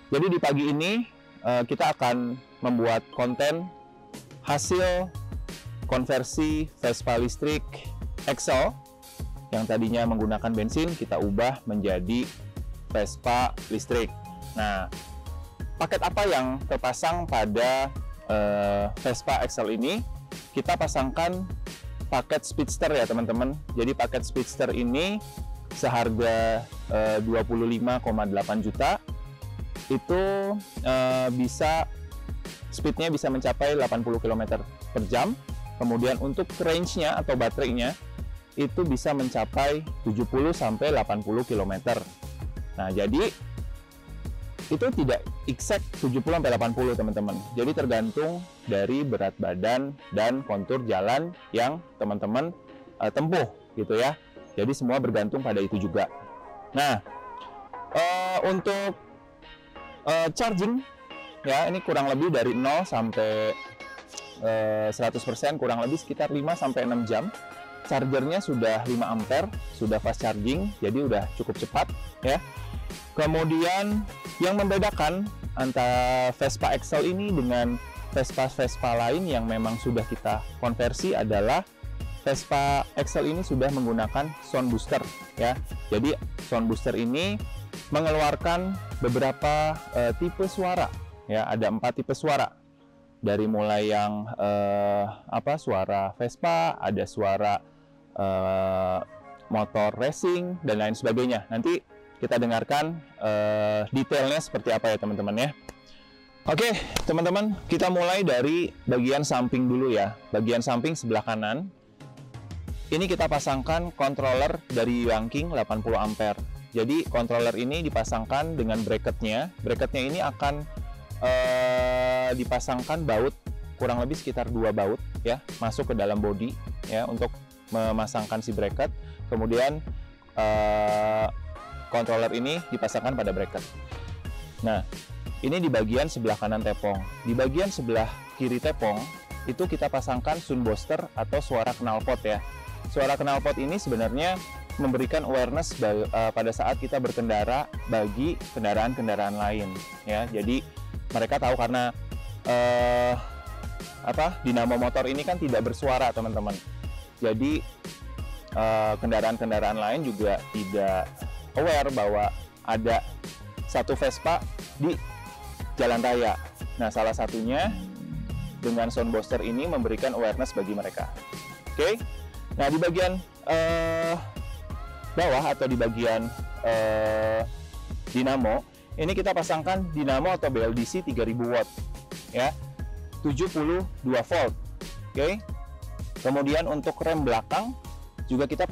Jadi di pagi ini kita akan membuat konten hasil konversi Vespa listrik Excel yang tadinya menggunakan bensin, kita ubah menjadi Vespa listrik. Nah, paket apa yang terpasang pada Vespa Excel ini? Kita pasangkan paket Speedster ya teman-teman. Jadi paket Speedster ini seharga 25,8 juta. Itu bisa speednya bisa mencapai 80 km per jam. Kemudian untuk range-nya atau baterainya itu bisa mencapai 70-80 km. Nah, jadi itu tidak exact 70-80 teman-teman. Jadi tergantung dari berat badan dan kontur jalan yang teman-teman tempuh gitu ya. Jadi semua bergantung pada itu juga. Nah, untuk charging ya, ini kurang lebih dari 0 sampai 100% kurang lebih sekitar 5-6 jam. Chargernya sudah 5 ampere, sudah fast charging, jadi udah cukup cepat ya. Kemudian yang membedakan antara Vespa Excel ini dengan Vespa-Vespa lain yang memang sudah kita konversi adalah Vespa Excel ini sudah menggunakan sound booster ya. Jadi sound booster ini mengeluarkan beberapa tipe suara ya, ada 4 tipe suara. Dari mulai yang suara Vespa, ada suara motor racing dan lain sebagainya. Nanti kita dengarkan detailnya seperti apa ya teman-teman ya. Oke teman-teman, kita mulai dari bagian samping dulu ya. Bagian samping sebelah kanan ini kita pasangkan controller dari Yanking 80 ampere. Jadi controller ini dipasangkan dengan bracketnya. Bracketnya ini akan dipasangkan baut, kurang lebih sekitar 2 baut ya, masuk ke dalam bodi ya untuk memasangkan si bracket. Kemudian controller ini dipasangkan pada bracket. Nah, ini di bagian sebelah kanan tepong. Di bagian sebelah kiri tepong itu kita pasangkan sound booster atau suara knalpot ya. Suara knalpot ini sebenarnya memberikan awareness pada saat kita berkendara bagi kendaraan-kendaraan lain ya. Jadi mereka tahu karena dinamo motor ini kan tidak bersuara teman-teman. Jadi kendaraan-kendaraan lain juga tidak aware bahwa ada satu Vespa di jalan raya. Nah, salah satunya dengan sound booster ini memberikan awareness bagi mereka. Oke. Nah, di bagian bawah atau di bagian dinamo ini kita pasangkan dinamo atau BLDC 3000 watt ya, 72 volt. Oke. Kemudian untuk rem belakang juga kita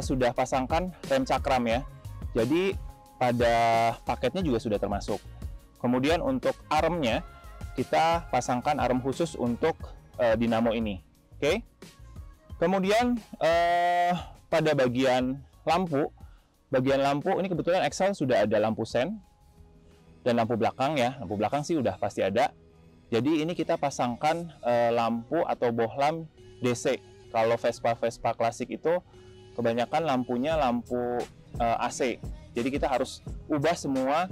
sudah pasangkan rem cakram ya. Jadi pada paketnya juga sudah termasuk. Kemudian untuk armnya kita pasangkan arm khusus untuk dinamo ini. Oke. Kemudian pada bagian lampu ini kebetulan Excel sudah ada lampu sen dan lampu belakang ya. Lampu belakang sih udah pasti ada. Jadi ini kita pasangkan lampu atau bohlam DC. Kalau Vespa klasik itu kebanyakan lampunya lampu AC. Jadi kita harus ubah semua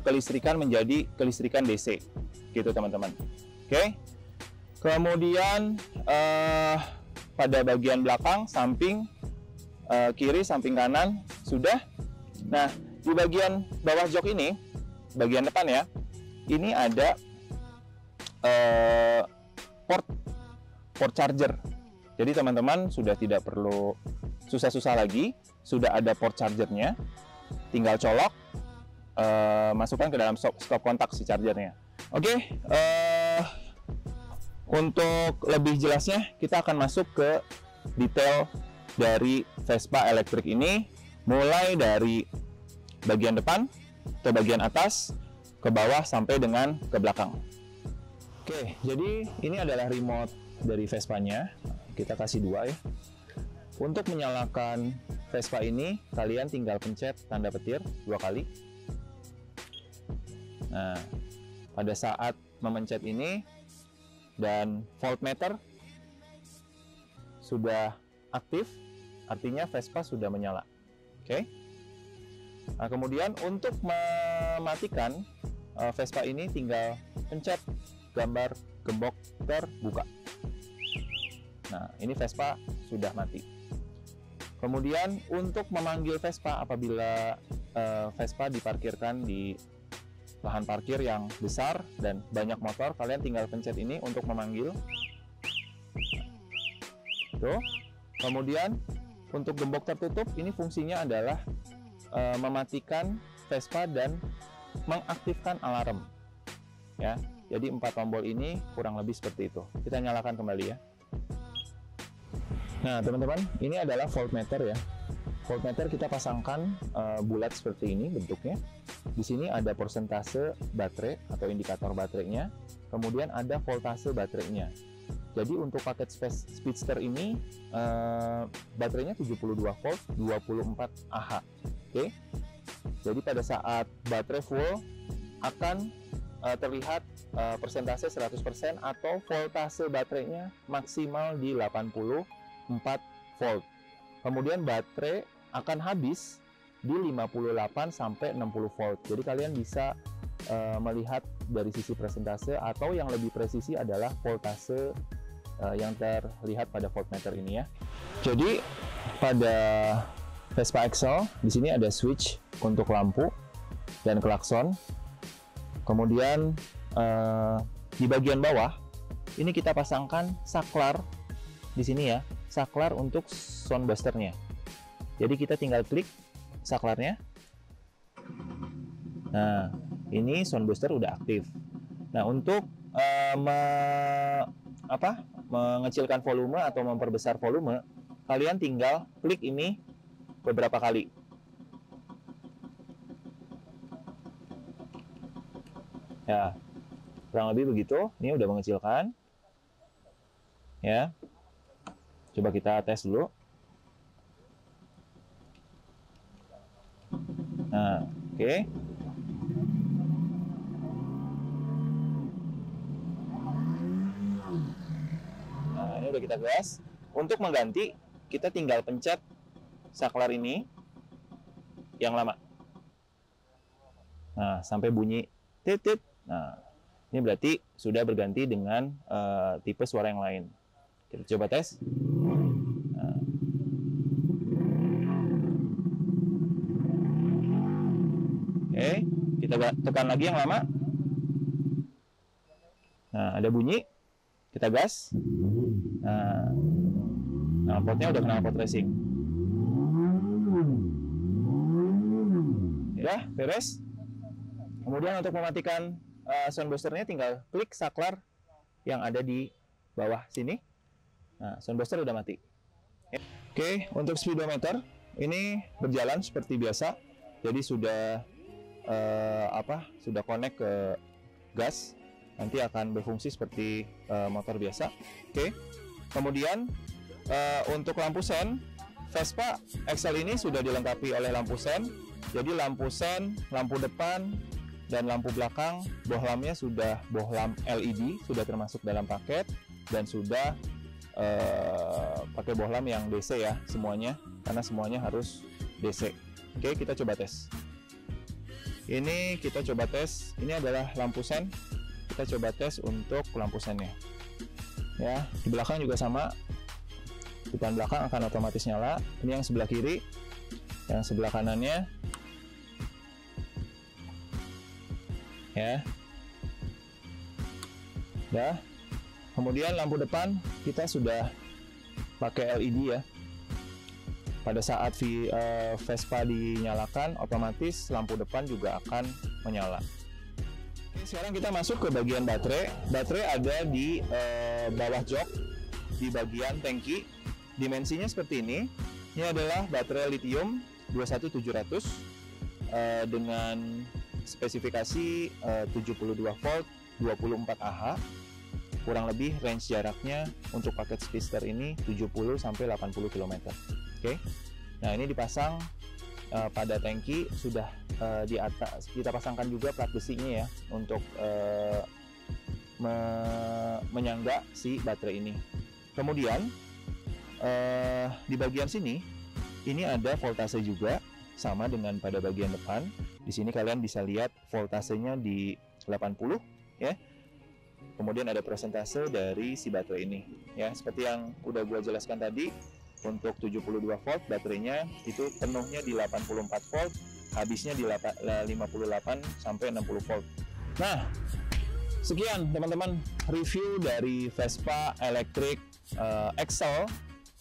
kelistrikan menjadi kelistrikan DC. Gitu teman-teman. Oke. Kemudian pada bagian belakang, samping kiri, samping kanan sudah. Nah, di bagian bawah jok ini, bagian depan ya, ini ada port charger. Jadi teman-teman sudah tidak perlu susah-susah lagi, sudah ada port chargernya, tinggal colok, masukkan ke dalam stop kontak si chargernya. Oke, untuk lebih jelasnya kita akan masuk ke detail dari Vespa elektrik ini, mulai dari bagian depan atau bagian atas ke bawah sampai dengan ke belakang. Oke, jadi ini adalah remote dari Vespanya. Kita kasih 2 ya. Untuk menyalakan Vespa ini, kalian tinggal pencet tanda petir 2 kali. Nah, pada saat memencet ini dan voltmeter sudah aktif, artinya Vespa sudah menyala. Oke. Nah, kemudian untuk mematikan Vespa ini tinggal pencet gambar gembok terbuka. Nah, ini Vespa sudah mati. Kemudian untuk memanggil Vespa apabila Vespa diparkirkan di lahan parkir yang besar dan banyak motor, kalian tinggal pencet ini untuk memanggil. Tuh. Kemudian untuk gembok tertutup ini fungsinya adalah mematikan Vespa dan mengaktifkan alarm. Ya. Jadi 4 tombol ini kurang lebih seperti itu. Kita nyalakan kembali ya. Nah, teman-teman, ini adalah voltmeter ya. Voltmeter kita pasangkan bulat seperti ini bentuknya. Di sini ada persentase baterai atau indikator baterainya. Kemudian ada voltase baterainya. Jadi untuk paket Speedster ini baterainya 72 volt, 24 Ah. Oke. Jadi pada saat baterai full akan terlihat persentase 100% atau voltase baterainya maksimal di 84 volt. Kemudian baterai akan habis di 58 sampai 60 volt. Jadi kalian bisa melihat dari sisi persentase atau yang lebih presisi adalah voltase yang terlihat pada voltmeter ini ya. Jadi pada Vespa Excel di sini ada switch untuk lampu dan klakson. Kemudian di bagian bawah ini kita pasangkan saklar di sini ya. Saklar untuk sound boosternya. Jadi kita tinggal klik saklarnya. Nah, ini sound booster udah aktif. Nah, untuk mengecilkan volume atau memperbesar volume, kalian tinggal klik ini beberapa kali. Ya, kurang lebih begitu. Ini udah mengecilkan. Ya. Coba kita tes dulu. Nah, oke. Nah, ini udah kita gas. Untuk mengganti, kita tinggal pencet saklar ini yang lama. Nah, sampai bunyi tit-tit. Nah, ini berarti sudah berganti dengan tipe suara yang lain. Kita coba tes. Nah. Oke, kita tekan lagi yang lama. Nah, ada bunyi. Kita gas. Nah, potnya udah kena pot racing. Ya, beres. Kemudian untuk mematikan sound boosternya tinggal klik saklar yang ada di bawah sini. Nah, sound booster udah mati. Oke, untuk speedometer ini berjalan seperti biasa. Jadi sudah sudah connect ke gas. Nanti akan berfungsi seperti motor biasa. Oke. Kemudian untuk lampu sen, Vespa Excel ini sudah dilengkapi oleh lampu sen. Jadi lampu sen, lampu depan, dan lampu belakang bohlamnya sudah bohlam LED, sudah termasuk dalam paket dan sudah pakai bohlam yang DC ya semuanya, karena semuanya harus DC. Oke, kita coba tes. Ini kita coba tes. Ini adalah lampu sen. Kita coba tes untuk lampu sennya. Ya, di belakang juga sama. Depan belakang akan otomatis nyala. Ini yang sebelah kiri, yang sebelah kanannya. Ya. Ya. Kemudian lampu depan kita sudah pakai LED ya. Pada saat Vespa dinyalakan, otomatis lampu depan juga akan menyala. Oke, sekarang kita masuk ke bagian baterai. Baterai ada di bawah jok, di bagian tangki. Dimensinya seperti ini. Ini adalah baterai lithium 21700 dengan spesifikasi 72 volt, 24 Ah. Kurang lebih range jaraknya untuk paket Speedster ini 70 sampai 80 km. Oke. Nah, ini dipasang pada tangki, sudah di atas kita pasangkan juga plat besinya ya untuk menyangga si baterai ini. Kemudian di bagian sini ini ada voltase juga sama dengan pada bagian depan. Di sini kalian bisa lihat voltasenya di 80 ya. kemudian ada persentase dari si baterai ini. Ya, seperti yang udah gua jelaskan tadi, untuk 72 volt baterainya itu penuhnya di 84 volt, habisnya di 58 sampai 60 volt. Nah, sekian teman-teman review dari Vespa Electric Excel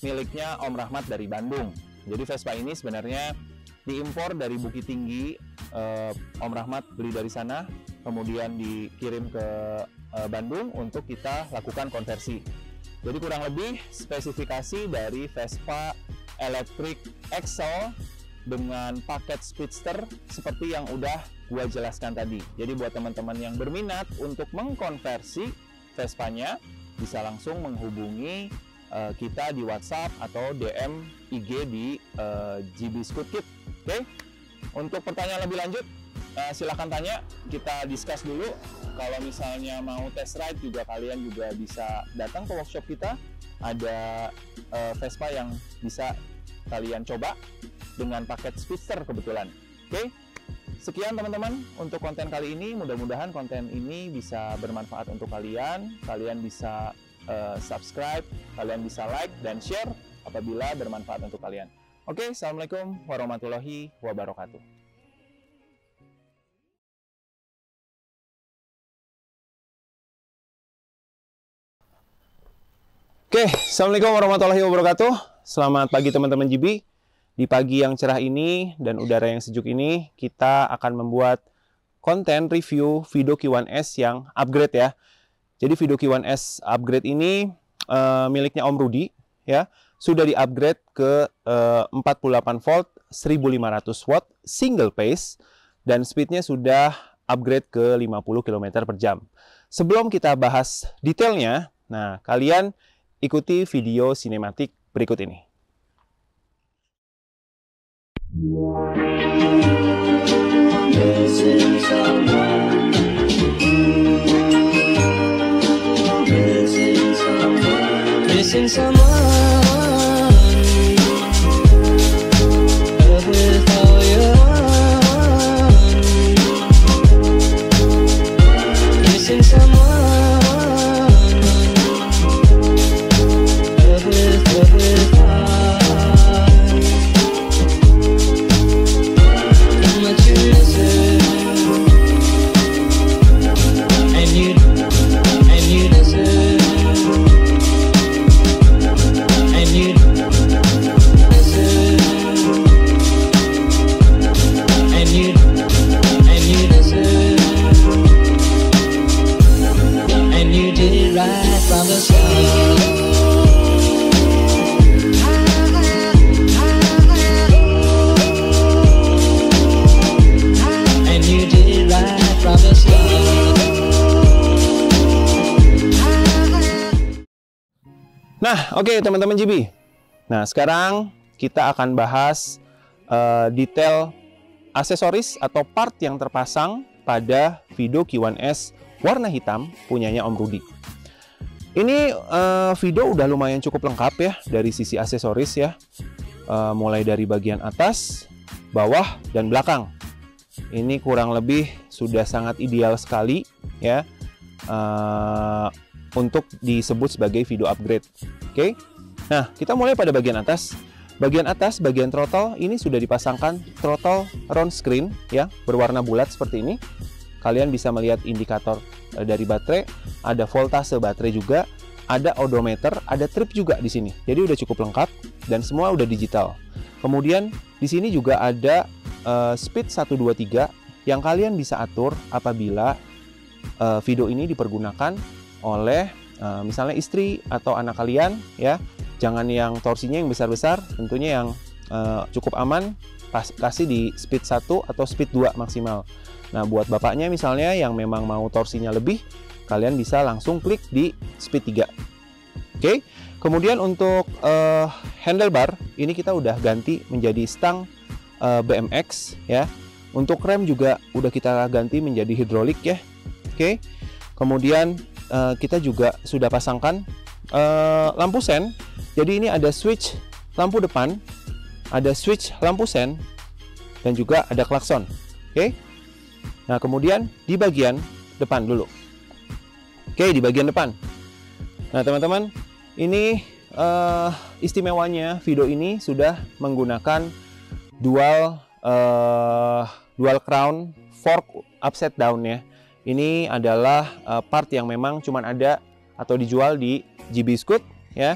miliknya Om Rahmat dari Bandung. Jadi Vespa ini sebenarnya diimpor dari Bukit Tinggi, Om Rahmat beli dari sana, kemudian dikirim ke Bandung untuk kita lakukan konversi. Jadi kurang lebih spesifikasi dari Vespa Electric Excel dengan paket Speedster seperti yang udah gua jelaskan tadi. Jadi buat teman-teman yang berminat untuk mengkonversi Vespanya, bisa langsung menghubungi kita di WhatsApp atau DM IG di GB Scoot Kit. Oke? Untuk pertanyaan lebih lanjut, silahkan tanya, kita discuss dulu. Kalau misalnya mau test ride juga, kalian juga bisa datang ke workshop kita. Ada Vespa yang bisa kalian coba dengan paket Speedster kebetulan. Oke? Sekian teman-teman untuk konten kali ini. Mudah-mudahan konten ini bisa bermanfaat untuk kalian. Kalian bisa subscribe, kalian bisa like dan share apabila bermanfaat untuk kalian. Oke, assalamualaikum warahmatullahi wabarakatuh. Oke, assalamualaikum warahmatullahi wabarakatuh. Selamat pagi teman-teman GB. Di pagi yang cerah ini dan udara yang sejuk ini, kita akan membuat konten review Vido Q1S yang upgrade ya. Jadi Vido Q1S upgrade ini miliknya Om Rudi ya. Sudah di-upgrade ke 48 volt 1500 watt single phase dan speednya sudah upgrade ke 50 km per jam. Sebelum kita bahas detailnya, nah kalian ikuti video sinematik berikut ini. Missing someone with all your heart. Missing someone with heart. How much you listen, and you listen. From the start, and you did right from the start. Nah, oke teman-teman GB. Nah, sekarang kita akan bahas detail aksesoris atau part yang terpasang pada Vido Q1S warna hitam punyanya Om Rudi. Ini Vido udah lumayan cukup lengkap ya dari sisi aksesoris ya. Mulai dari bagian atas, bawah, dan belakang. Ini kurang lebih sudah sangat ideal sekali ya untuk disebut sebagai Vido upgrade. Oke. Nah, kita mulai pada bagian atas. Bagian atas, bagian throttle ini sudah dipasangkan throttle round screen ya, berwarna bulat seperti ini. Kalian bisa melihat indikator dari baterai, ada voltase baterai juga, ada odometer, ada trip juga di sini. Jadi udah cukup lengkap dan semua udah digital. Kemudian di sini juga ada speed 123 yang kalian bisa atur apabila Vido ini dipergunakan oleh misalnya istri atau anak kalian ya. Jangan yang torsinya yang besar-besar, tentunya yang cukup aman, kasih di speed 1 atau speed 2 maksimal. Nah, buat bapaknya misalnya yang memang mau torsinya lebih, kalian bisa langsung klik di speed 3. Oke. Kemudian untuk handlebar, ini kita udah ganti menjadi stang BMX ya. Untuk rem juga udah kita ganti menjadi hidrolik ya. Oke. Kemudian kita juga sudah pasangkan lampu sen. Jadi ini ada switch lampu depan, ada switch lampu sen, dan juga ada klakson. Oke. Nah, kemudian di bagian depan dulu. Oke, di bagian depan. Nah, teman-teman, ini istimewanya video ini sudah menggunakan dual crown fork upside down ya. Ini adalah part yang memang cuman ada atau dijual di GB Scoot ya.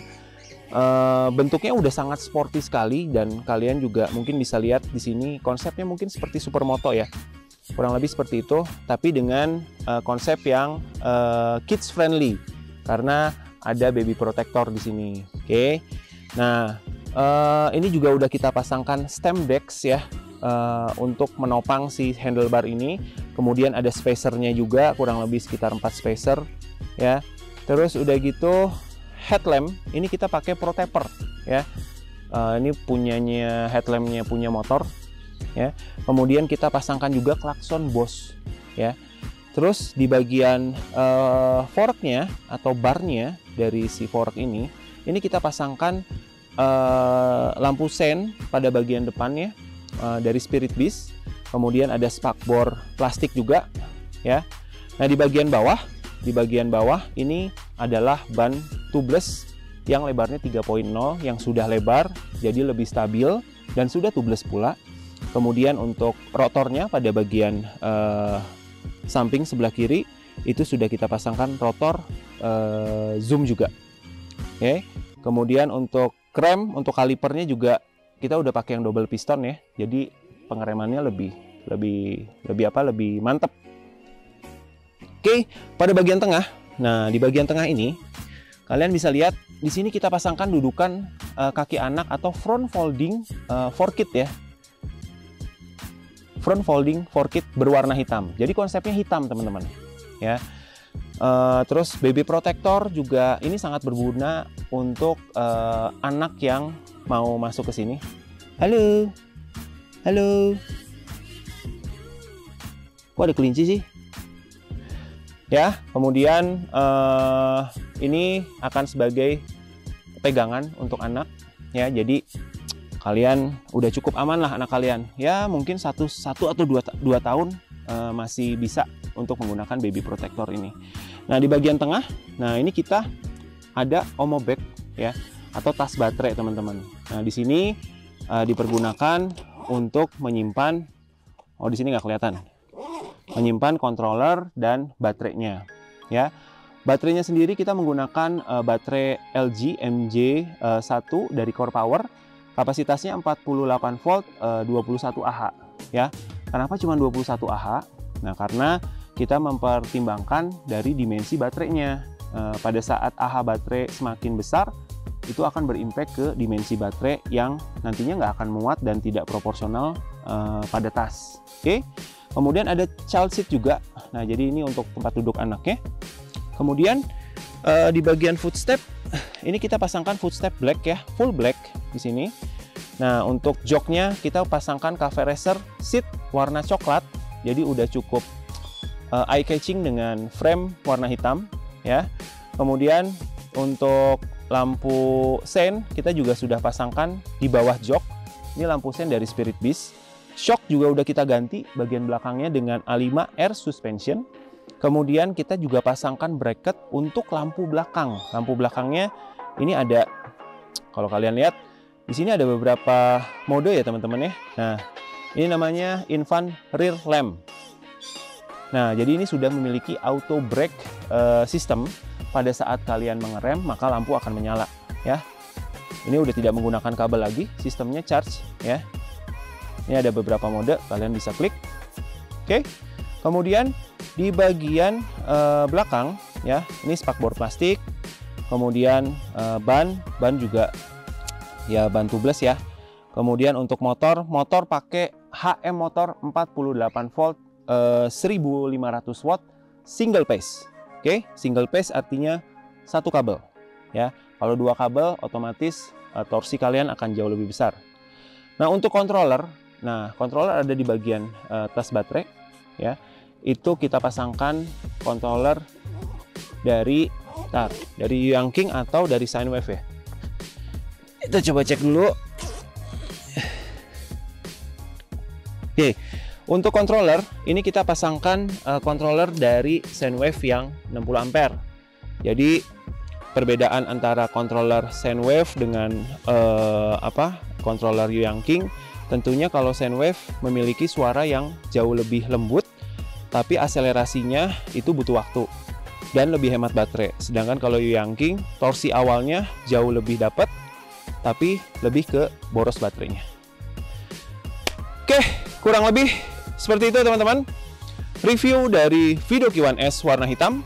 Bentuknya udah sangat sporty sekali dan kalian juga mungkin bisa lihat di sini konsepnya mungkin seperti supermoto ya. Kurang lebih seperti itu, tapi dengan konsep yang kids friendly karena ada baby protector di sini. Oke. Nah, ini juga udah kita pasangkan stem decks ya untuk menopang si handlebar ini. Kemudian ada spacernya juga, kurang lebih sekitar 4 spacer ya. Terus udah gitu headlamp ini kita pakai Pro Taper ya. Ini punyanya headlampnya punya motor ya. Kemudian kita pasangkan juga klakson Bosch ya. Terus di bagian forknya atau barnya dari si fork ini kita pasangkan lampu sen pada bagian depannya dari Spirit Beast. Kemudian ada spakbor plastik juga ya. Nah, di bagian bawah ini adalah ban tubeless yang lebarnya 3.0 yang sudah lebar jadi lebih stabil dan sudah tubeless pula. Kemudian untuk rotornya pada bagian samping sebelah kiri itu sudah kita pasangkan rotor zoom juga. Oke. Kemudian untuk rem, untuk kalipernya juga kita udah pakai yang double piston ya. Jadi pengeremannya lebih mantap. Oke, pada bagian tengah. Nah, di bagian tengah ini kalian bisa lihat di sini kita pasangkan dudukan kaki anak atau front folding forkit ya. Front folding forkit berwarna hitam. Jadi konsepnya hitam, teman-teman. Ya. Terus baby protector juga ini sangat berguna untuk anak yang mau masuk ke sini. Halo. Halo. Kok ada kelinci sih? Ya, kemudian ini akan sebagai pegangan untuk anak ya. Jadi kalian udah cukup aman lah anak kalian. Ya, mungkin satu atau dua tahun masih bisa untuk menggunakan baby protector ini. Nah, di bagian tengah, nah ini kita ada Omo bag ya atau tas baterai, teman-teman. Nah, di sini dipergunakan untuk menyimpan, oh di sini nggak kelihatan, menyimpan controller dan baterainya ya. Baterainya sendiri kita menggunakan baterai LG MJ1 dari Core Power, kapasitasnya 48 volt 21 Ah ya. Kenapa cuma 21 Ah? Nah, karena kita mempertimbangkan dari dimensi baterainya. Pada saat Ah baterai semakin besar, itu akan berimpact ke dimensi baterai yang nantinya nggak akan muat dan tidak proporsional pada tas. Oke. Kemudian ada child seat juga. Nah, jadi ini untuk tempat duduk anaknya. Kemudian di bagian footstep ini kita pasangkan footstep black ya, full black di sini. Nah, untuk joknya kita pasangkan Cafe Racer seat warna coklat. Jadi udah cukup eye catching dengan frame warna hitam ya. Kemudian untuk lampu sen kita juga sudah pasangkan di bawah jok. Ini lampu sen dari Spirit Beast. Shock juga udah kita ganti bagian belakangnya dengan A5 Air Suspension. Kemudian kita juga pasangkan bracket untuk lampu belakang. Lampu belakangnya ini ada, kalau kalian lihat di sini ada beberapa mode ya, teman-teman ya. Nah, ini namanya Infant Rear Lamp. Nah, jadi ini sudah memiliki auto brake system. Pada saat kalian mengerem maka lampu akan menyala ya. Ini udah tidak menggunakan kabel lagi, sistemnya charge ya. Ini ada beberapa mode, kalian bisa klik. Oke. Kemudian di bagian belakang ya, ini spakbor plastik. Kemudian ban juga ya ban tubeless ya. Kemudian untuk motor pakai HM motor 48 volt 1500 watt single phase. Oke, single phase artinya satu kabel ya. Kalau dua kabel otomatis torsi kalian akan jauh lebih besar. Nah, untuk controller, controller ada di bagian tas baterai ya. Itu kita pasangkan controller dari Yanking atau dari Sinewave ya. Kita coba cek dulu. Oke, Untuk controller, ini kita pasangkan controller dari Soundwave yang 60 ampere. Jadi perbedaan antara controller Soundwave dengan controller Yuanqing, tentunya kalau Soundwave memiliki suara yang jauh lebih lembut, tapi akselerasinya itu butuh waktu dan lebih hemat baterai. Sedangkan kalau Yuanqing, torsi awalnya jauh lebih dapat, tapi lebih ke boros baterainya. Oke, kurang lebih seperti itu teman-teman. Review dari Video Q1S warna hitam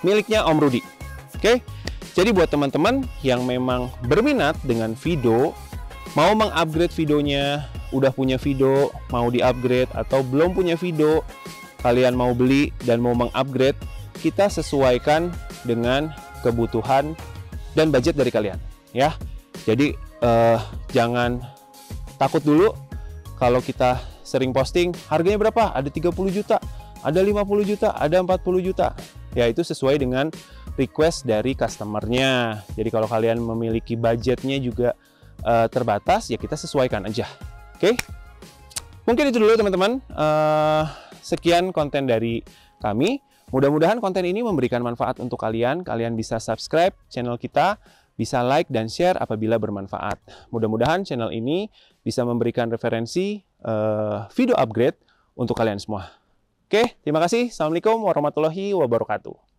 miliknya Om Rudi. Oke, jadi buat teman-teman yang memang berminat dengan video, mau mengupgrade videonya, udah punya video, mau di-upgrade, atau belum punya video, kalian mau beli dan mau mengupgrade, kita sesuaikan dengan kebutuhan dan budget dari kalian, ya. Jadi jangan takut dulu kalau kita sering posting harganya berapa, ada 30 juta, ada 50 juta, ada 40 juta. Ya, itu sesuai dengan request dari customernya. Jadi kalau kalian memiliki budgetnya juga terbatas, ya kita sesuaikan aja. Oke? Mungkin itu dulu teman-teman. Sekian konten dari kami. Mudah-mudahan konten ini memberikan manfaat untuk kalian. Kalian bisa subscribe channel kita, bisa like dan share apabila bermanfaat. Mudah-mudahan channel ini bisa memberikan referensi video upgrade untuk kalian semua. Oke, terima kasih. Assalamualaikum warahmatullahi wabarakatuh.